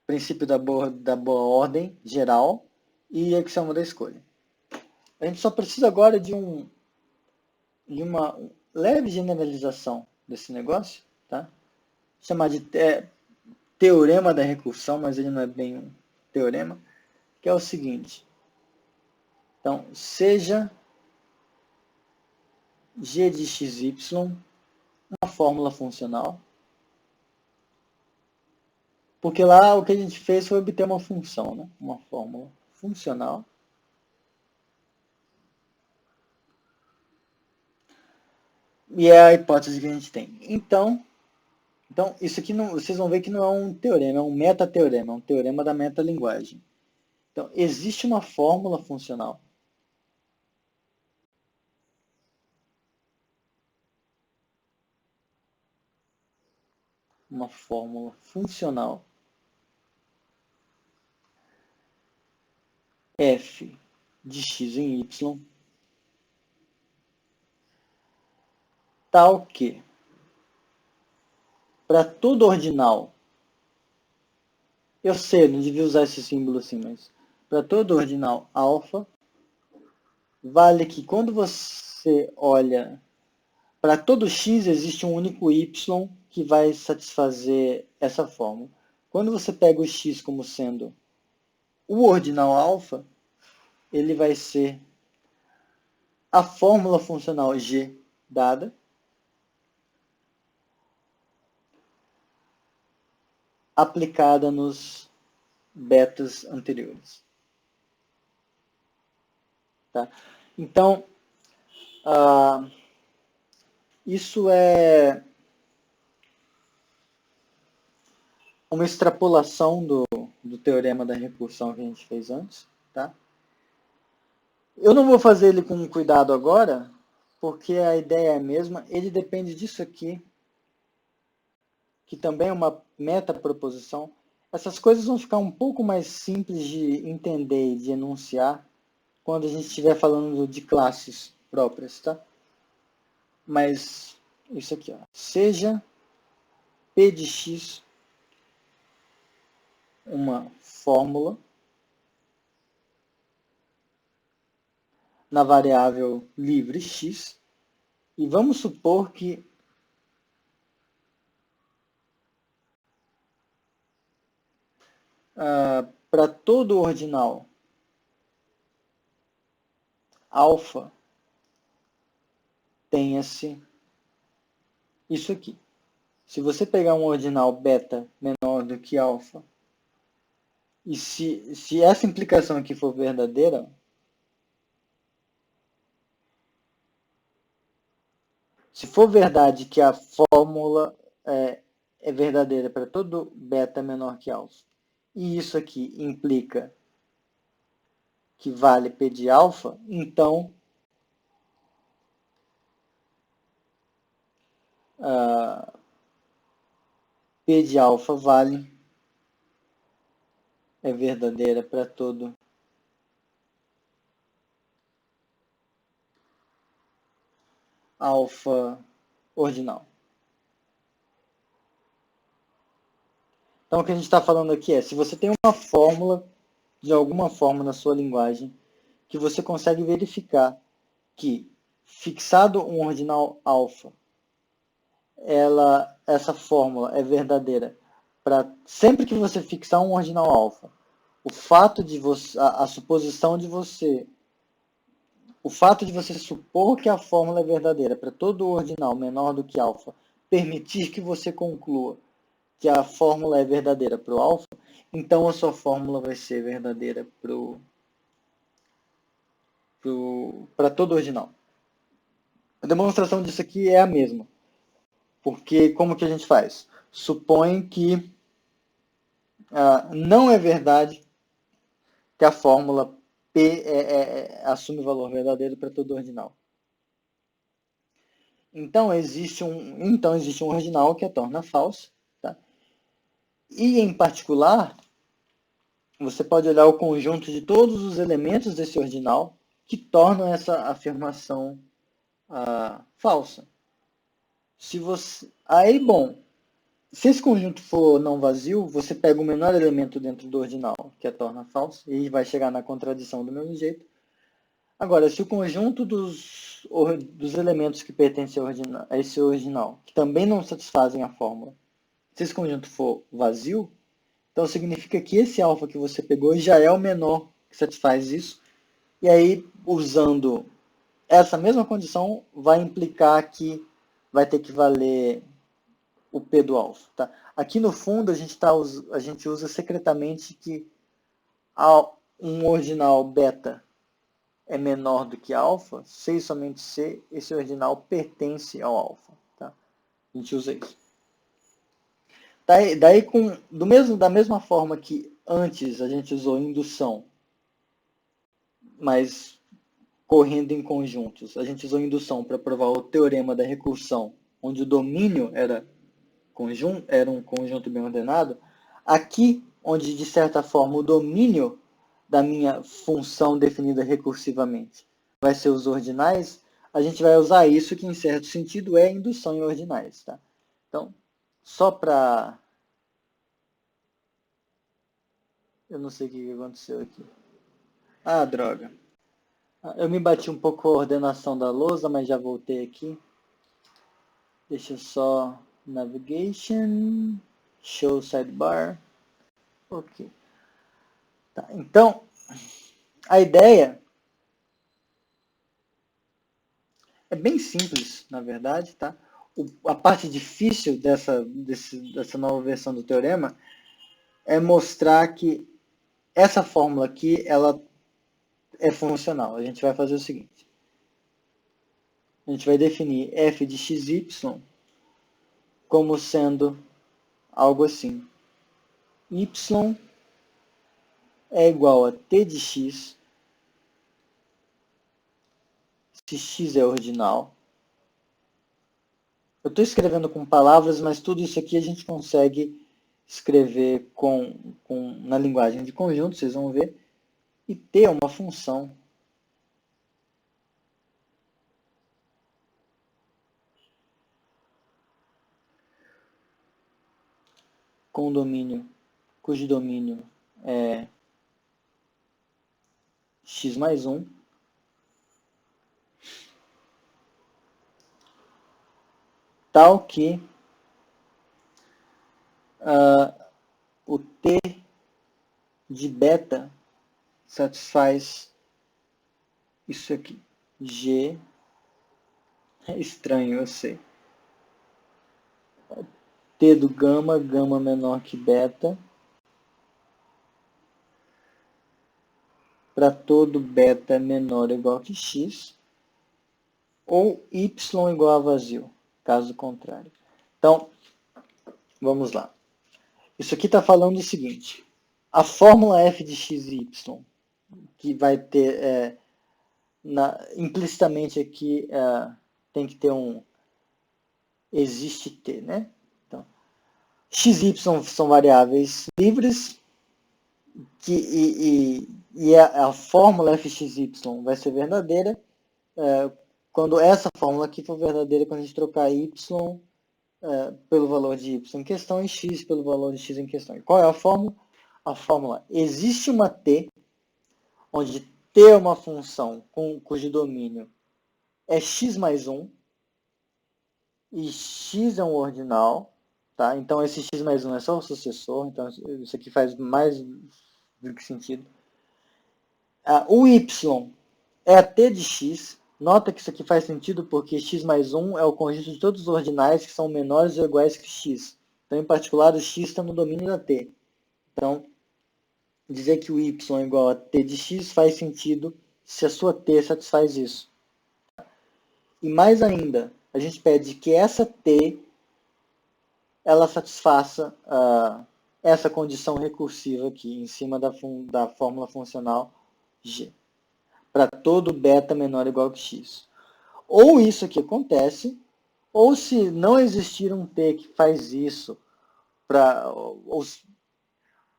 princípio da boa ordem geral e a axioma da escolha. A gente só precisa agora de uma leve generalização desse negócio, tá? Chamar de teorema da recursão, mas ele não é bem um teorema, que é o seguinte. Então, seja g de xy uma fórmula funcional, porque lá o que a gente fez foi obter uma função, né? Uma fórmula funcional. E é a hipótese que a gente tem. Então isso aqui não, vocês vão ver que não é um teorema, é um metateorema, é um teorema da metalinguagem. Então, existe uma fórmula funcional. Uma fórmula funcional f de x em y, tal que, para todo ordinal, eu sei, não devia usar esse símbolo assim, mas para todo ordinal alfa, vale que quando você olha, para todo x existe um único y que vai satisfazer essa fórmula. Quando você pega o x como sendo o ordinal alfa, ele vai ser a fórmula funcional g dada, aplicada nos betas anteriores. Tá? Então, isso é uma extrapolação do teorema da recursão que a gente fez antes. Tá? Eu não vou fazer ele com cuidado agora, porque a ideia é a mesma. Ele depende disso aqui, que também é uma metaproposição. Essas coisas vão ficar um pouco mais simples de entender e de enunciar quando a gente estiver falando de classes próprias, tá? Mas isso aqui, ó, seja P de x uma fórmula na variável livre x, e vamos supor que para todo ordinal alfa tenha-se isso aqui. Se você pegar um ordinal beta menor do que alfa, e se essa implicação aqui for verdadeira, se for verdade que a fórmula é verdadeira para todo beta menor que alfa, e isso aqui implica que vale P de alfa, então P de alfa é verdadeira para todo alfa ordinal. Então, o que a gente está falando aqui é, se você tem uma fórmula, de alguma forma na sua linguagem, que você consegue verificar que, fixado um ordinal alfa, essa fórmula é verdadeira para sempre que você fixar um ordinal alfa, o fato de você, a suposição de você, o fato de você supor que a fórmula é verdadeira para todo ordinal menor do que alfa, permitir que você conclua que a fórmula é verdadeira para o alfa, então a sua fórmula vai ser verdadeira para todo ordinal. A demonstração disso aqui é a mesma. Porque como que a gente faz? Supõe que não é verdade que a fórmula P assume o valor verdadeiro para todo ordinal. Então existe um ordinal que a torna falsa. Tá? E, em particular, você pode olhar o conjunto de todos os elementos desse ordinal que tornam essa afirmação falsa. Bom, se esse conjunto for não vazio, você pega o menor elemento dentro do ordinal, que a torna falsa, e vai chegar na contradição do mesmo jeito. Agora, se o conjunto dos elementos que pertencem a esse ordinal, que também não satisfazem a fórmula, se esse conjunto for vazio, então significa que esse alfa que você pegou já é o menor que satisfaz isso, e aí, usando essa mesma condição, vai implicar que vai ter que valer o P do alfa. Tá? Aqui no fundo a gente usa secretamente que um ordinal beta é menor do que alfa, se e somente se esse ordinal pertence ao alfa. Tá? A gente usa isso. Daí da mesma forma que antes a gente usou indução mas correndo em conjuntos. A gente usou indução para provar o teorema da recursão, onde o domínio era um conjunto bem ordenado. Aqui, onde de certa forma o domínio da minha função definida recursivamente vai ser os ordinais, a gente vai usar isso que em certo sentido é indução em ordinais. Tá? Então, só para... Eu não sei o que aconteceu aqui. Ah, droga. Eu me bati um pouco com a ordenação da lousa, mas já voltei aqui. Deixa eu só... Navigation, Show Sidebar. Ok. Tá, então, a ideia é bem simples, na verdade. Tá? A parte difícil dessa nova versão do teorema é mostrar que essa fórmula aqui ela é funcional. A gente vai fazer o seguinte. A gente vai definir f de xy como sendo algo assim. Y é igual a t de x, se x é ordinal. Eu estou escrevendo com palavras, mas tudo isso aqui a gente consegue escrever na linguagem de conjunto, vocês vão ver, e ter uma função com domínio, cujo domínio é x mais 1, tal que o t de beta satisfaz isso aqui. G é estranho, eu sei. T do gama, gama menor que beta, para todo beta menor ou igual que x, ou y igual a vazio, caso contrário. Então, vamos lá. Isso aqui está falando o seguinte. A fórmula f de x e y, que vai ter, implicitamente aqui, tem que ter existe t, né? Então, x e y são variáveis livres, e a fórmula fxy vai ser verdadeira quando essa fórmula aqui for verdadeira, quando a gente trocar y pelo valor de y em questão e x pelo valor de x em questão. E qual é a fórmula? A fórmula, existe uma t, onde t é uma função cujo domínio é x mais 1, e x é um ordinal, tá? Então esse x mais 1 é só o sucessor, então isso aqui faz mais do que sentido. O y é a t de x. Nota que isso aqui faz sentido porque x mais 1 é o conjunto de todos os ordinais que são menores ou iguais que x. Então, em particular, o x está no domínio da t. Então, dizer que o y é igual a t de x faz sentido se a sua t satisfaz isso. E mais ainda, a gente pede que essa t ela satisfaça essa condição recursiva aqui, em cima da fórmula funcional g, para todo beta menor ou igual que x. Ou isso aqui acontece, ou se não existir um t que faz isso,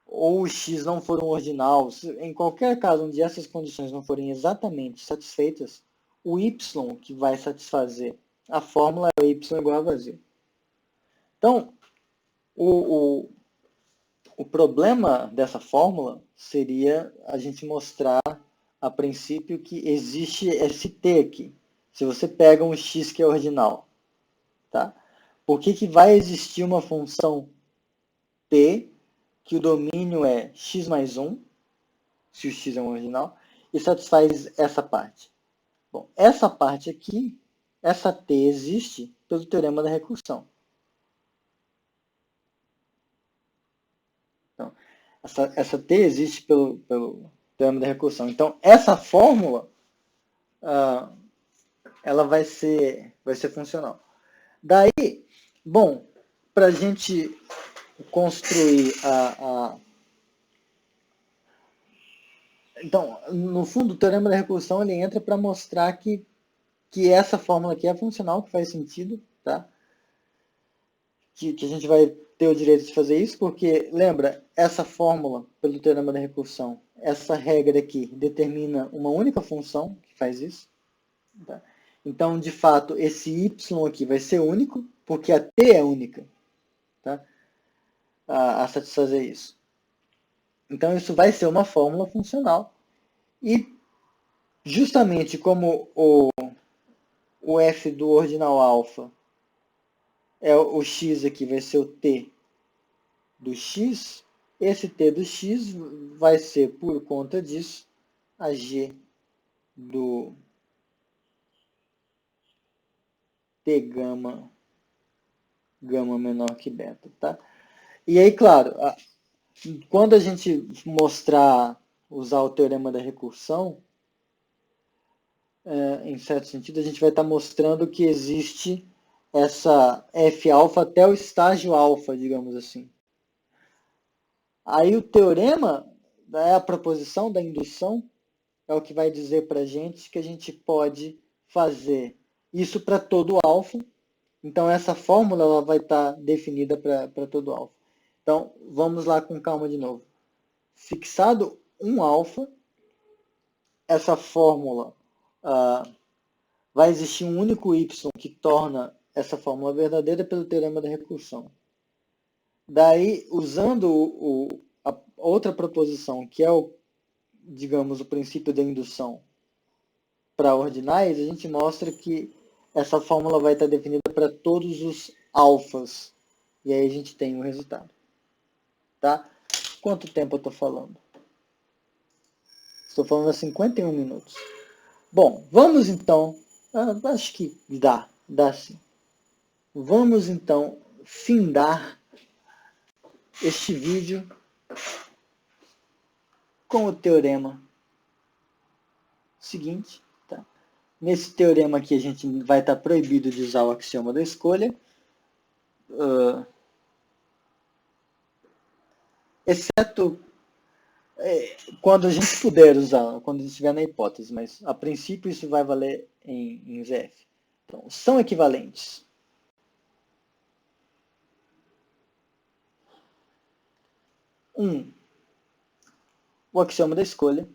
ou o x não for um ordinal, em qualquer caso onde essas condições não forem exatamente satisfeitas, o y que vai satisfazer a fórmula é o y igual a vazio. Então, o problema dessa fórmula seria a gente mostrar a princípio que existe esse t aqui. Se você pega um x que é ordinal, tá? Por que vai existir uma função t que o domínio é x mais 1, se o x é um ordinal, e satisfaz essa parte? Bom, essa parte aqui, essa t existe pelo teorema da recursão. Então, essa t existe pelo teorema da recursão. Então, essa fórmula ela vai ser funcional. Daí, bom, para a gente construir Então, no fundo, o teorema da recursão ele entra para mostrar que essa fórmula aqui é funcional, que faz sentido, tá? Que a gente vai ter o direito de fazer isso, porque, lembra, essa fórmula, pelo teorema da recursão, essa regra aqui determina uma única função que faz isso. Tá? Então, de fato, esse y aqui vai ser único, porque a t é única, tá? A satisfazer isso. Então, isso vai ser uma fórmula funcional. E, justamente como o f do ordinal alfa é o x aqui, vai ser o t do x, esse t do x vai ser, por conta disso, a g do t gama menor que beta, tá? E aí, claro, quando a gente usar o teorema da recursão, em certo sentido, a gente vai estar mostrando que existe essa f-alfa até o estágio alfa, digamos assim. Aí o teorema é a proposição da indução, é o que vai dizer para a gente que a gente pode fazer isso para todo alfa. Então, essa fórmula ela vai estar definida para todo alfa. Então, vamos lá com calma de novo. Fixado um alfa, essa fórmula vai existir um único y que torna essa fórmula verdadeira pelo teorema da recursão. Daí, usando a outra proposição, que é digamos, o princípio da indução para ordinais, a gente mostra que essa fórmula vai estar definida para todos os alfas. E aí a gente tem o resultado. Tá? Quanto tempo eu estou falando? Estou falando há 51 minutos. Bom, vamos então... acho que dá sim. Vamos então findar este vídeo com o teorema seguinte. Tá? Nesse teorema aqui a gente vai estar proibido de usar o axioma da escolha, exceto quando a gente puder usar, quando a gente estiver na hipótese, mas a princípio isso vai valer em ZF. Então, são equivalentes. 1. O axioma da escolha.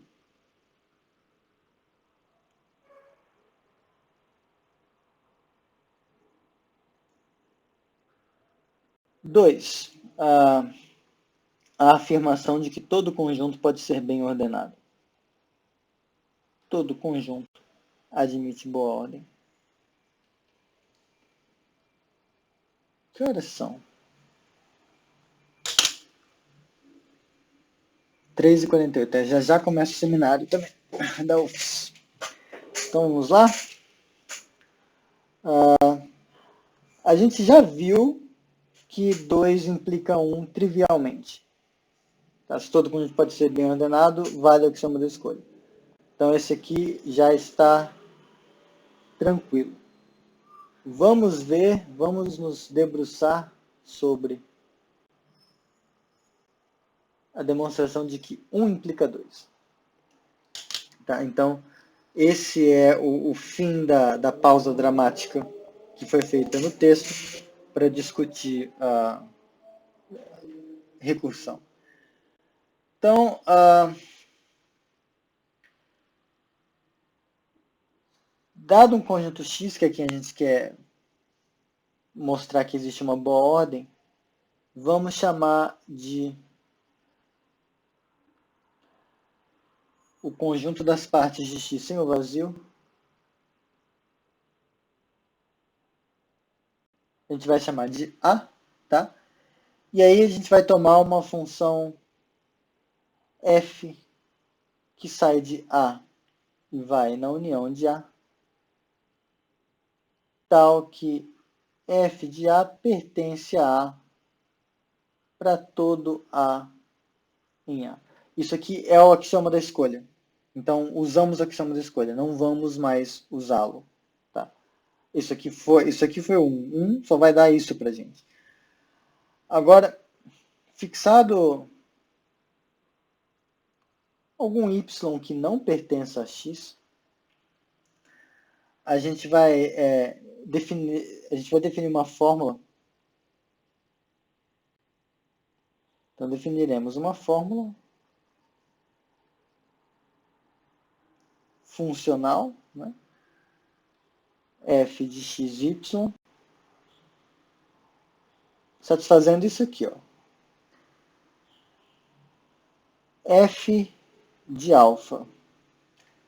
2. A afirmação de que todo conjunto pode ser bem ordenado. Todo conjunto admite boa ordem. Que horas são? 3h48. Já já começa o seminário também da UFS. Então vamos lá? A gente já viu que 2 implica 1 trivialmente. Tá? Se todo conjunto pode ser bem ordenado, vale o axioma da escolha. Então esse aqui já está tranquilo. Vamos nos debruçar sobre a demonstração de que 1 implica 2. Tá? Então, esse é o fim da pausa dramática que foi feita no texto para discutir a recursão. Então, dado um conjunto X, que aqui a gente quer mostrar que existe uma boa ordem, vamos chamar de o conjunto das partes de X sem o vazio. A gente vai chamar de A, tá? E aí a gente vai tomar uma função f que sai de A e vai na união de A, tal que f de A pertence a A para todo A em A. Isso aqui é o axioma da escolha. Então, usamos o axioma da escolha, não vamos mais usá-lo. Tá? Isso aqui foi 1 só vai dar isso para a gente. Agora, fixado algum y que não pertença a x, a gente vai definir uma fórmula. Então, definiremos uma fórmula funcional, né? F de xy, satisfazendo isso aqui, ó. F de alfa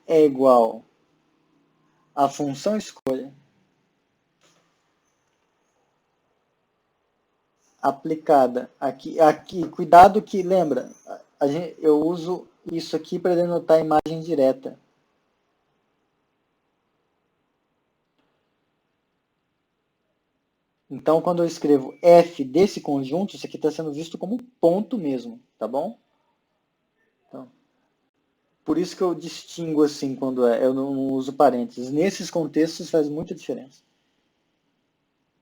é igual à função escolha aplicada aqui. Cuidado que, lembra, eu uso isso aqui para denotar a imagem direta. Então, quando eu escrevo f desse conjunto, isso aqui está sendo visto como ponto mesmo, tá bom? Então, por isso que eu distingo assim quando eu não uso parênteses. Nesses contextos faz muita diferença.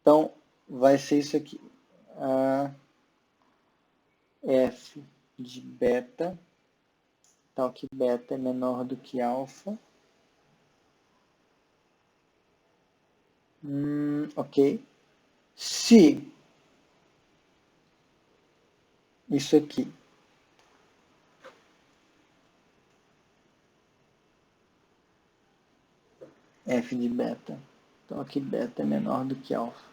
Então, vai ser isso aqui. F de beta, tal que beta é menor do que alfa. Ok. Se isso aqui f de beta, então aqui beta é menor do que alfa.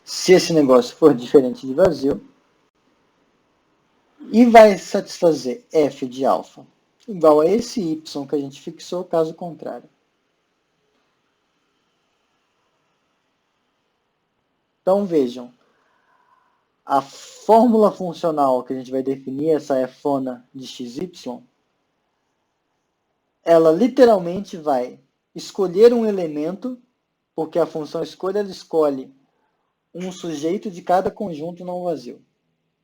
Se esse negócio for diferente de vazio, e vai satisfazer f de alfa igual a esse y que a gente fixou, caso contrário. Então vejam, a fórmula funcional que a gente vai definir, essa fona de xy, ela literalmente vai escolher um elemento, porque a função escolha ela escolhe um sujeito de cada conjunto não vazio.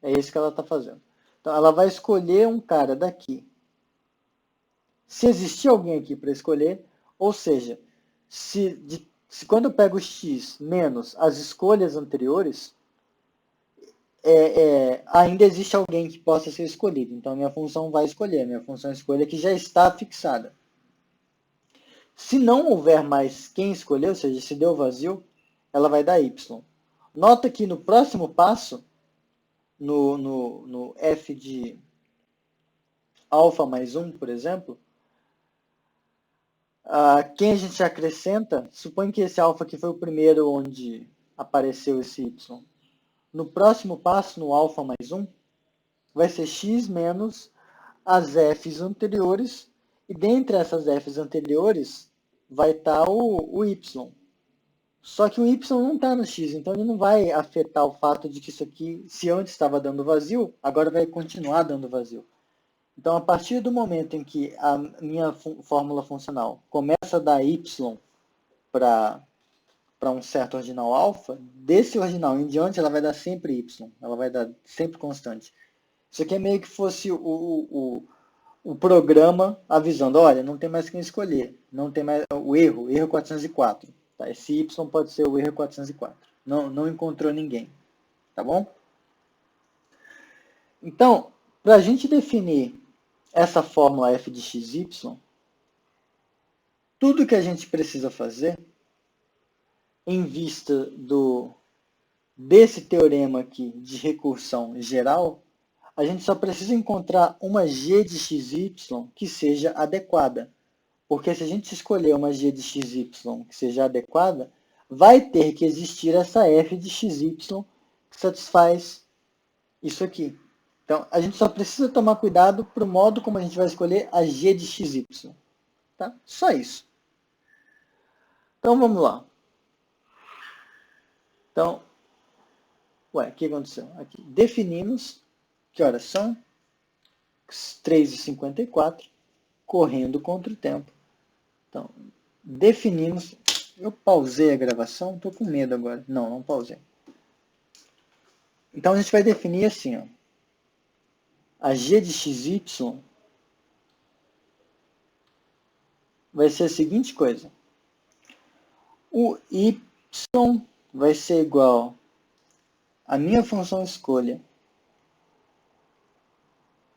É isso que ela está fazendo. Então, ela vai escolher um cara daqui. Se existir alguém aqui para escolher, ou seja, se quando eu pego x menos as escolhas anteriores, ainda existe alguém que possa ser escolhido. Então, a minha função vai escolher. A minha função escolha que já está fixada. Se não houver mais quem escolher, ou seja, se deu vazio, ela vai dar y. Nota que no próximo passo, no f de alfa mais 1, por exemplo, quem a gente acrescenta, supõe que esse alfa aqui foi o primeiro onde apareceu esse y. No próximo passo, no alfa mais 1, vai ser x menos as f's anteriores, e dentre essas f's anteriores vai estar o y. Só que o y não está no x, então ele não vai afetar o fato de que isso aqui, se antes estava dando vazio, agora vai continuar dando vazio. Então, a partir do momento em que a minha fórmula funcional começa a dar y para um certo ordinal alfa, desse ordinal em diante ela vai dar sempre y, ela vai dar sempre constante. Isso aqui é meio que fosse o programa avisando, olha, não tem mais quem escolher, não tem mais o erro 404. Tá? Esse y pode ser o erro 404. Não encontrou ninguém, tá bom? Então, para a gente definir essa fórmula f de xy, tudo que a gente precisa fazer, em vista desse teorema aqui de recursão geral, a gente só precisa encontrar uma g de xy que seja adequada. Porque se a gente escolher uma g de xy que seja adequada, vai ter que existir essa f de xy que satisfaz isso aqui. Então, a gente só precisa tomar cuidado para o modo como a gente vai escolher a g de xy. Tá? Só isso. Então, vamos lá. Então, o que aconteceu? Aqui, definimos, que horas são? 3h54, correndo contra o tempo. Então, definimos, eu pausei a gravação, estou com medo agora. Não pausei. Então, a gente vai definir assim, ó, a g de xy vai ser a seguinte coisa. O y vai ser igual à minha função escolha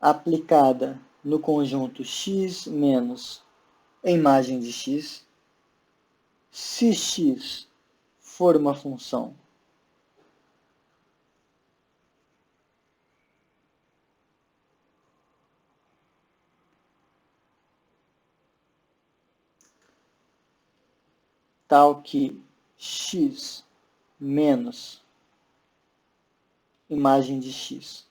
aplicada no conjunto x menos a imagem de x, se x for uma função tal que x menos imagem de x,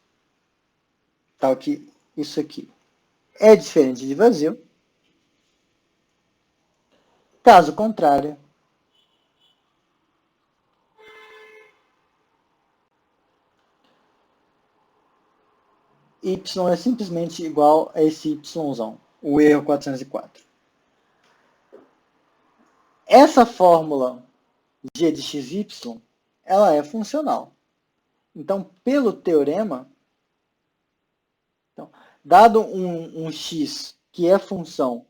tal que isso aqui é diferente de vazio. Caso contrário, y é simplesmente igual a esse y, o erro 404. Essa fórmula g de xy, ela é funcional. Então, pelo teorema, dado um x que é função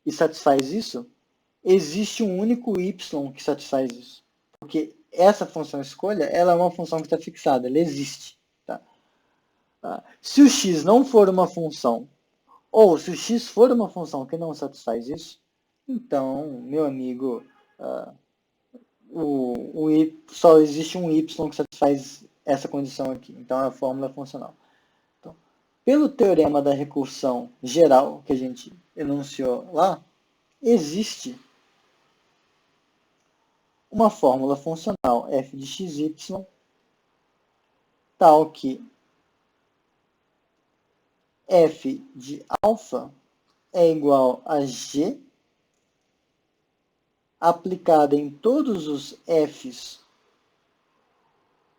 e satisfaz isso, existe um único y que satisfaz isso. Porque essa função escolha, ela é uma função que está fixada, ela existe. Tá? Se o x não for uma função, ou se o x for uma função que não satisfaz isso, então, meu amigo, só existe um y que satisfaz essa condição aqui. Então, a fórmula é funcional. Então, pelo teorema da recursão geral que a gente enunciou lá, existe uma fórmula funcional f de xy tal que f de alfa é igual a g aplicada em todos os f's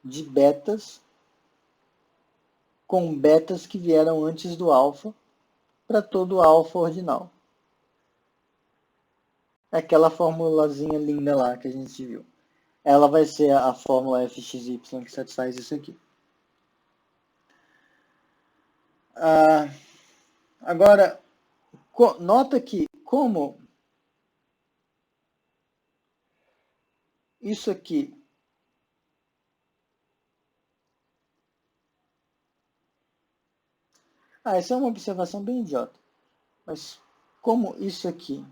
de betas com betas que vieram antes do alfa para todo alfa ordinal. Aquela formulazinha linda lá que a gente viu. Ela vai ser a fórmula fxy que satisfaz isso aqui. Agora, nota que como isso aqui essa é uma observação bem idiota. Mas como isso aqui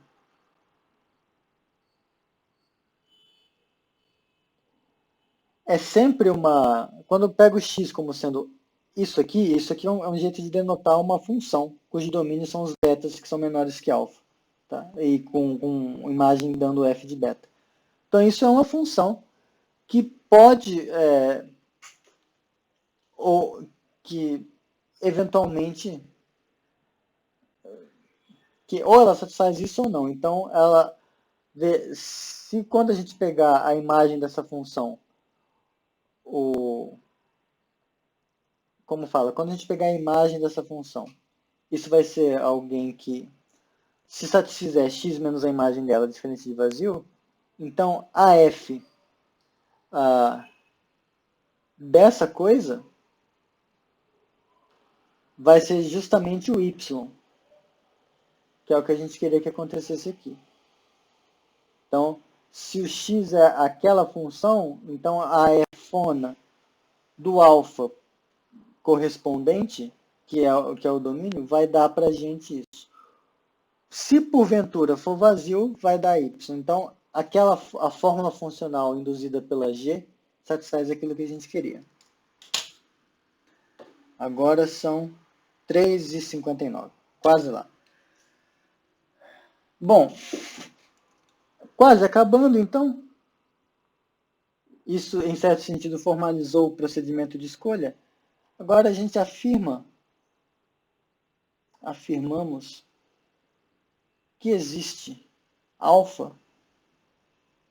é sempre uma... Quando eu pego x como sendo isso aqui é um jeito de denotar uma função, cujo domínio são os betas que são menores que alfa. Tá? E com imagem dando f de beta. Então isso é uma função que pode... ou que eventualmente... ou ela satisfaz isso ou não. Então, ela vê, se quando a gente pegar a imagem dessa função, quando a gente pegar a imagem dessa função, isso vai ser alguém que, se satisfizer x menos a imagem dela, diferente de vazio, então a f dessa coisa vai ser justamente o y, que é o que a gente queria que acontecesse aqui. Então, se o x é aquela função, então a fona do alfa correspondente, que é o domínio, vai dar para a gente isso. Se porventura for vazio, vai dar y. Então, a fórmula funcional induzida pela g satisfaz aquilo que a gente queria. Agora são 3h59, quase lá. Bom, quase acabando então. Isso, em certo sentido, formalizou o procedimento de escolha. Agora a gente afirmamos que existe alfa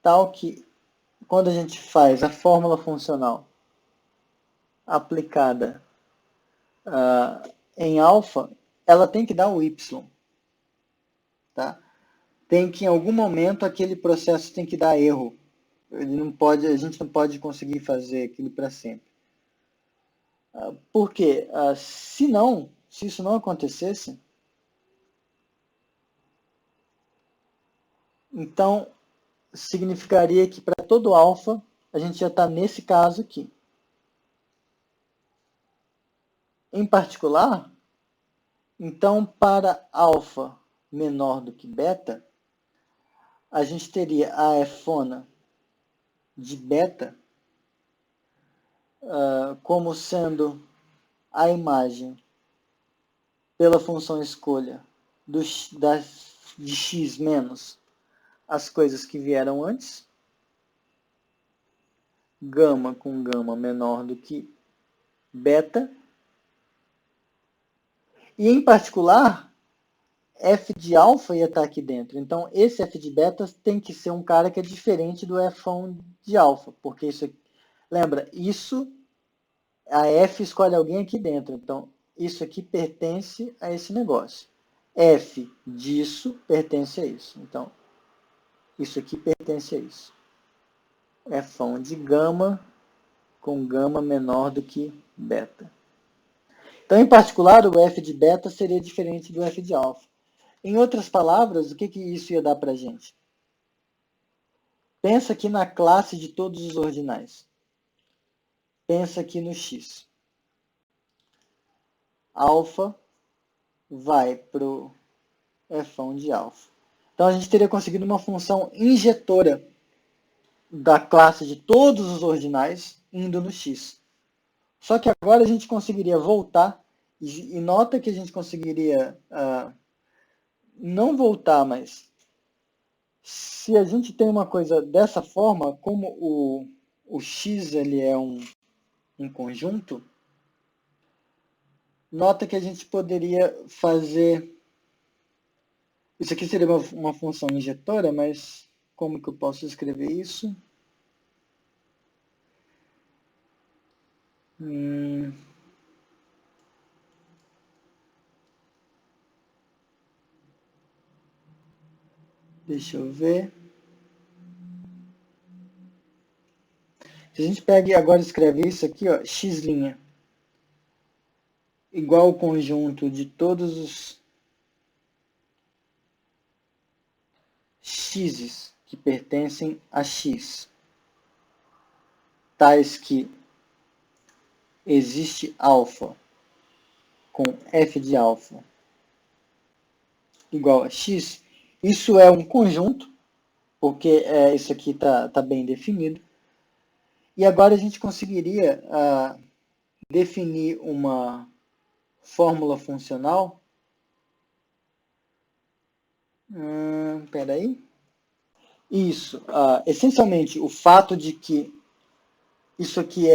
tal que, quando a gente faz a fórmula funcional aplicada em alfa, ela tem que dar o y. Tá? Tem que, em algum momento, aquele processo tem que dar erro. A gente não pode conseguir fazer aquilo para sempre. Por quê? Se isso não acontecesse, então significaria que para todo alfa, a gente já está nesse caso aqui. Em particular, Então, para alfa menor do que beta, a gente teria a fona de beta como sendo a imagem pela função escolha de x menos as coisas que vieram antes, gama com gama menor do que beta, e em particular, f de alfa ia estar aqui dentro. Então, esse f de beta tem que ser um cara que é diferente do f1 de alfa, porque isso, lembra, isso, a f escolhe alguém aqui dentro, então isso aqui pertence a esse negócio. F disso pertence a isso. Então, isso aqui pertence a isso. F1 de gama com gama menor do que beta. Então, em particular, o f de beta seria diferente do f de alfa. Em outras palavras, o que isso ia dar para a gente? Pensa aqui na classe de todos os ordinais. Pensa aqui no x. Alfa vai para o f1 de alfa. Então, a gente teria conseguido uma função injetora da classe de todos os ordinais indo no x. Só que agora a gente conseguiria voltar, e nota que a gente conseguiria não voltar, mas se a gente tem uma coisa dessa forma, como o x ele é um conjunto, nota que a gente poderia fazer... Isso aqui seria uma função injetora, mas como que eu posso escrever isso? Deixa eu ver. Se a gente pega e agora escreve isso aqui, ó, x' igual ao conjunto de todos os x's que pertencem a x, tais que existe alfa com f de alfa igual a x, isso é um conjunto, porque isso aqui está bem definido. E agora a gente conseguiria definir uma fórmula funcional. Espera aí. Isso. Essencialmente, o fato de que isso aqui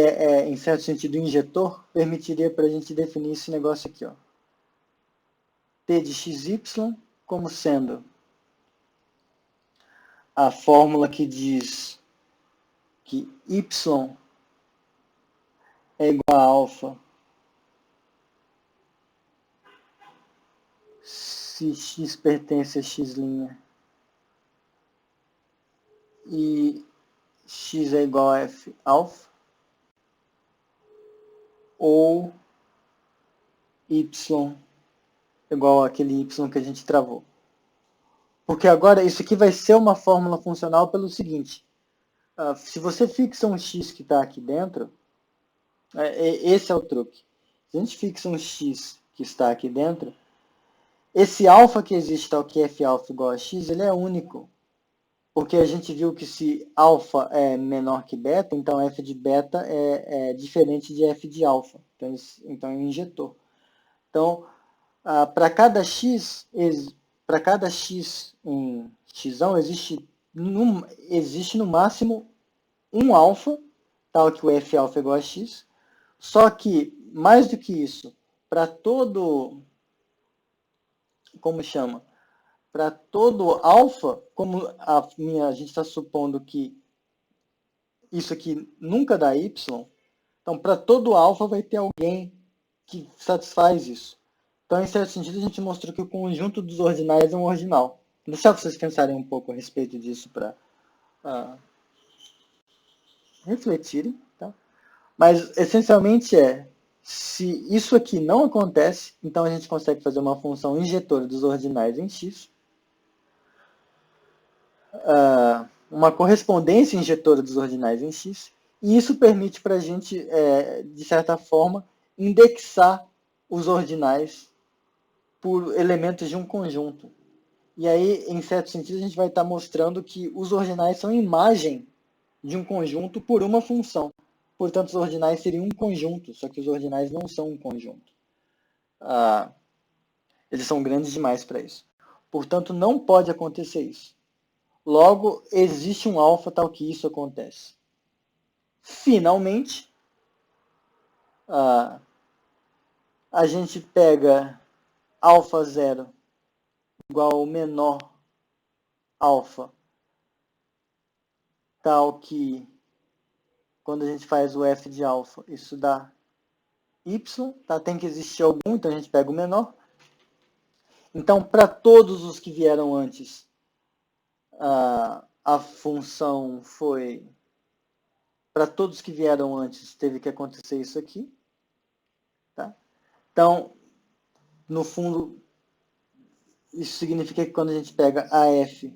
em certo sentido, injetor, permitiria para a gente definir esse negócio aqui, ó. T de xy como sendo a fórmula que diz que y é igual a alfa se x pertence a x' e x é igual a f alfa, ou y igual àquele y que a gente travou. Porque agora isso aqui vai ser uma fórmula funcional pelo seguinte: se você fixa um x que está aqui dentro, esse é o truque. Se a gente fixa um x que está aqui dentro, esse alfa que existe, tal que f alfa igual a x, ele é único. Porque a gente viu que se alfa é menor que beta, então f de beta é diferente de f de alfa. Então é um injetor. Então, para cada x em x, existe no máximo um alfa, tal que o f alfa é igual a x. Só que, mais do que isso, para todo... Como chama? Para todo alfa, como a gente está supondo que isso aqui nunca dá y, então para todo alfa vai ter alguém que satisfaz isso. Então, em certo sentido, a gente mostrou que o conjunto dos ordinais é um ordinal. Vou deixar vocês pensarem um pouco a respeito disso para refletirem. Tá? Mas, essencialmente, se isso aqui não acontece, então a gente consegue fazer uma função injetora dos ordinais em x, uma correspondência injetora dos ordinais em x, e isso permite para a gente, de certa forma, indexar os ordinais por elementos de um conjunto. E aí, em certo sentido, a gente vai estar mostrando que os ordinais são imagem de um conjunto por uma função. Portanto, os ordinais seriam um conjunto, só que os ordinais não são um conjunto. Eles são grandes demais para isso. Portanto, não pode acontecer isso. Logo, existe um alfa tal que isso acontece. Finalmente, a gente pega alfa zero igual ao menor alfa, tal que quando a gente faz o f de alfa, isso dá y, tá? Tem que existir algum, então a gente pega o menor. Então, para todos os que vieram antes, a função foi... Para todos que vieram antes, teve que acontecer isso aqui. Tá? Então, no fundo, isso significa que quando a gente pega a f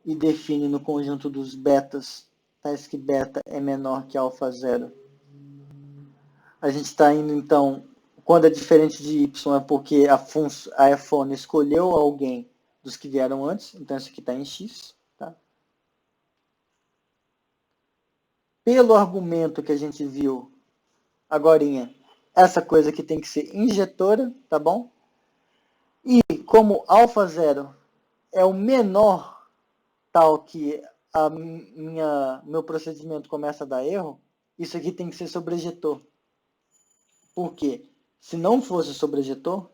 e define no conjunto dos betas, tais que beta é menor que alfa zero, a gente está indo, então, quando é diferente de y, é porque a f-ona escolheu alguém dos que vieram antes, então isso aqui está em x. Tá? Pelo argumento que a gente viu agorinha, essa coisa aqui tem que ser injetora, tá bom? E como alfa zero é o menor tal que meu procedimento começa a dar erro, isso aqui tem que ser sobrejetor. Por quê? Se não fosse sobrejetor,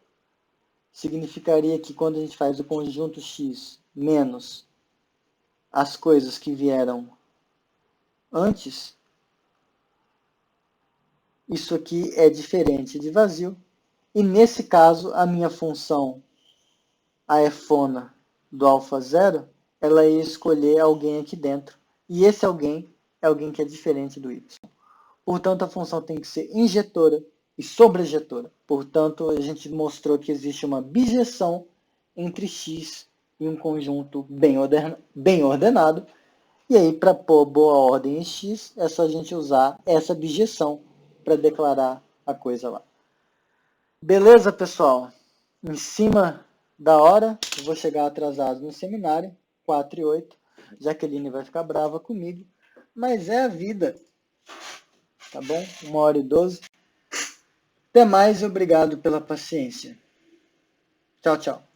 significaria que quando a gente faz o conjunto x menos as coisas que vieram antes, isso aqui é diferente de vazio. E nesse caso, a minha função, a f-ona do alfa zero, ela ia escolher alguém aqui dentro. E esse alguém é alguém que é diferente do y. Portanto, a função tem que ser injetora e sobrejetora. Portanto, a gente mostrou que existe uma bijeção entre x e um conjunto bem ordenado. E aí, para pôr boa ordem em x, é só a gente usar essa bijeção para declarar a coisa lá. Beleza, pessoal? Em cima da hora, eu vou chegar atrasado no seminário, 4:08. Jaqueline vai ficar brava comigo, mas é a vida. Tá bom? 1h12. Até mais e obrigado pela paciência. Tchau, tchau.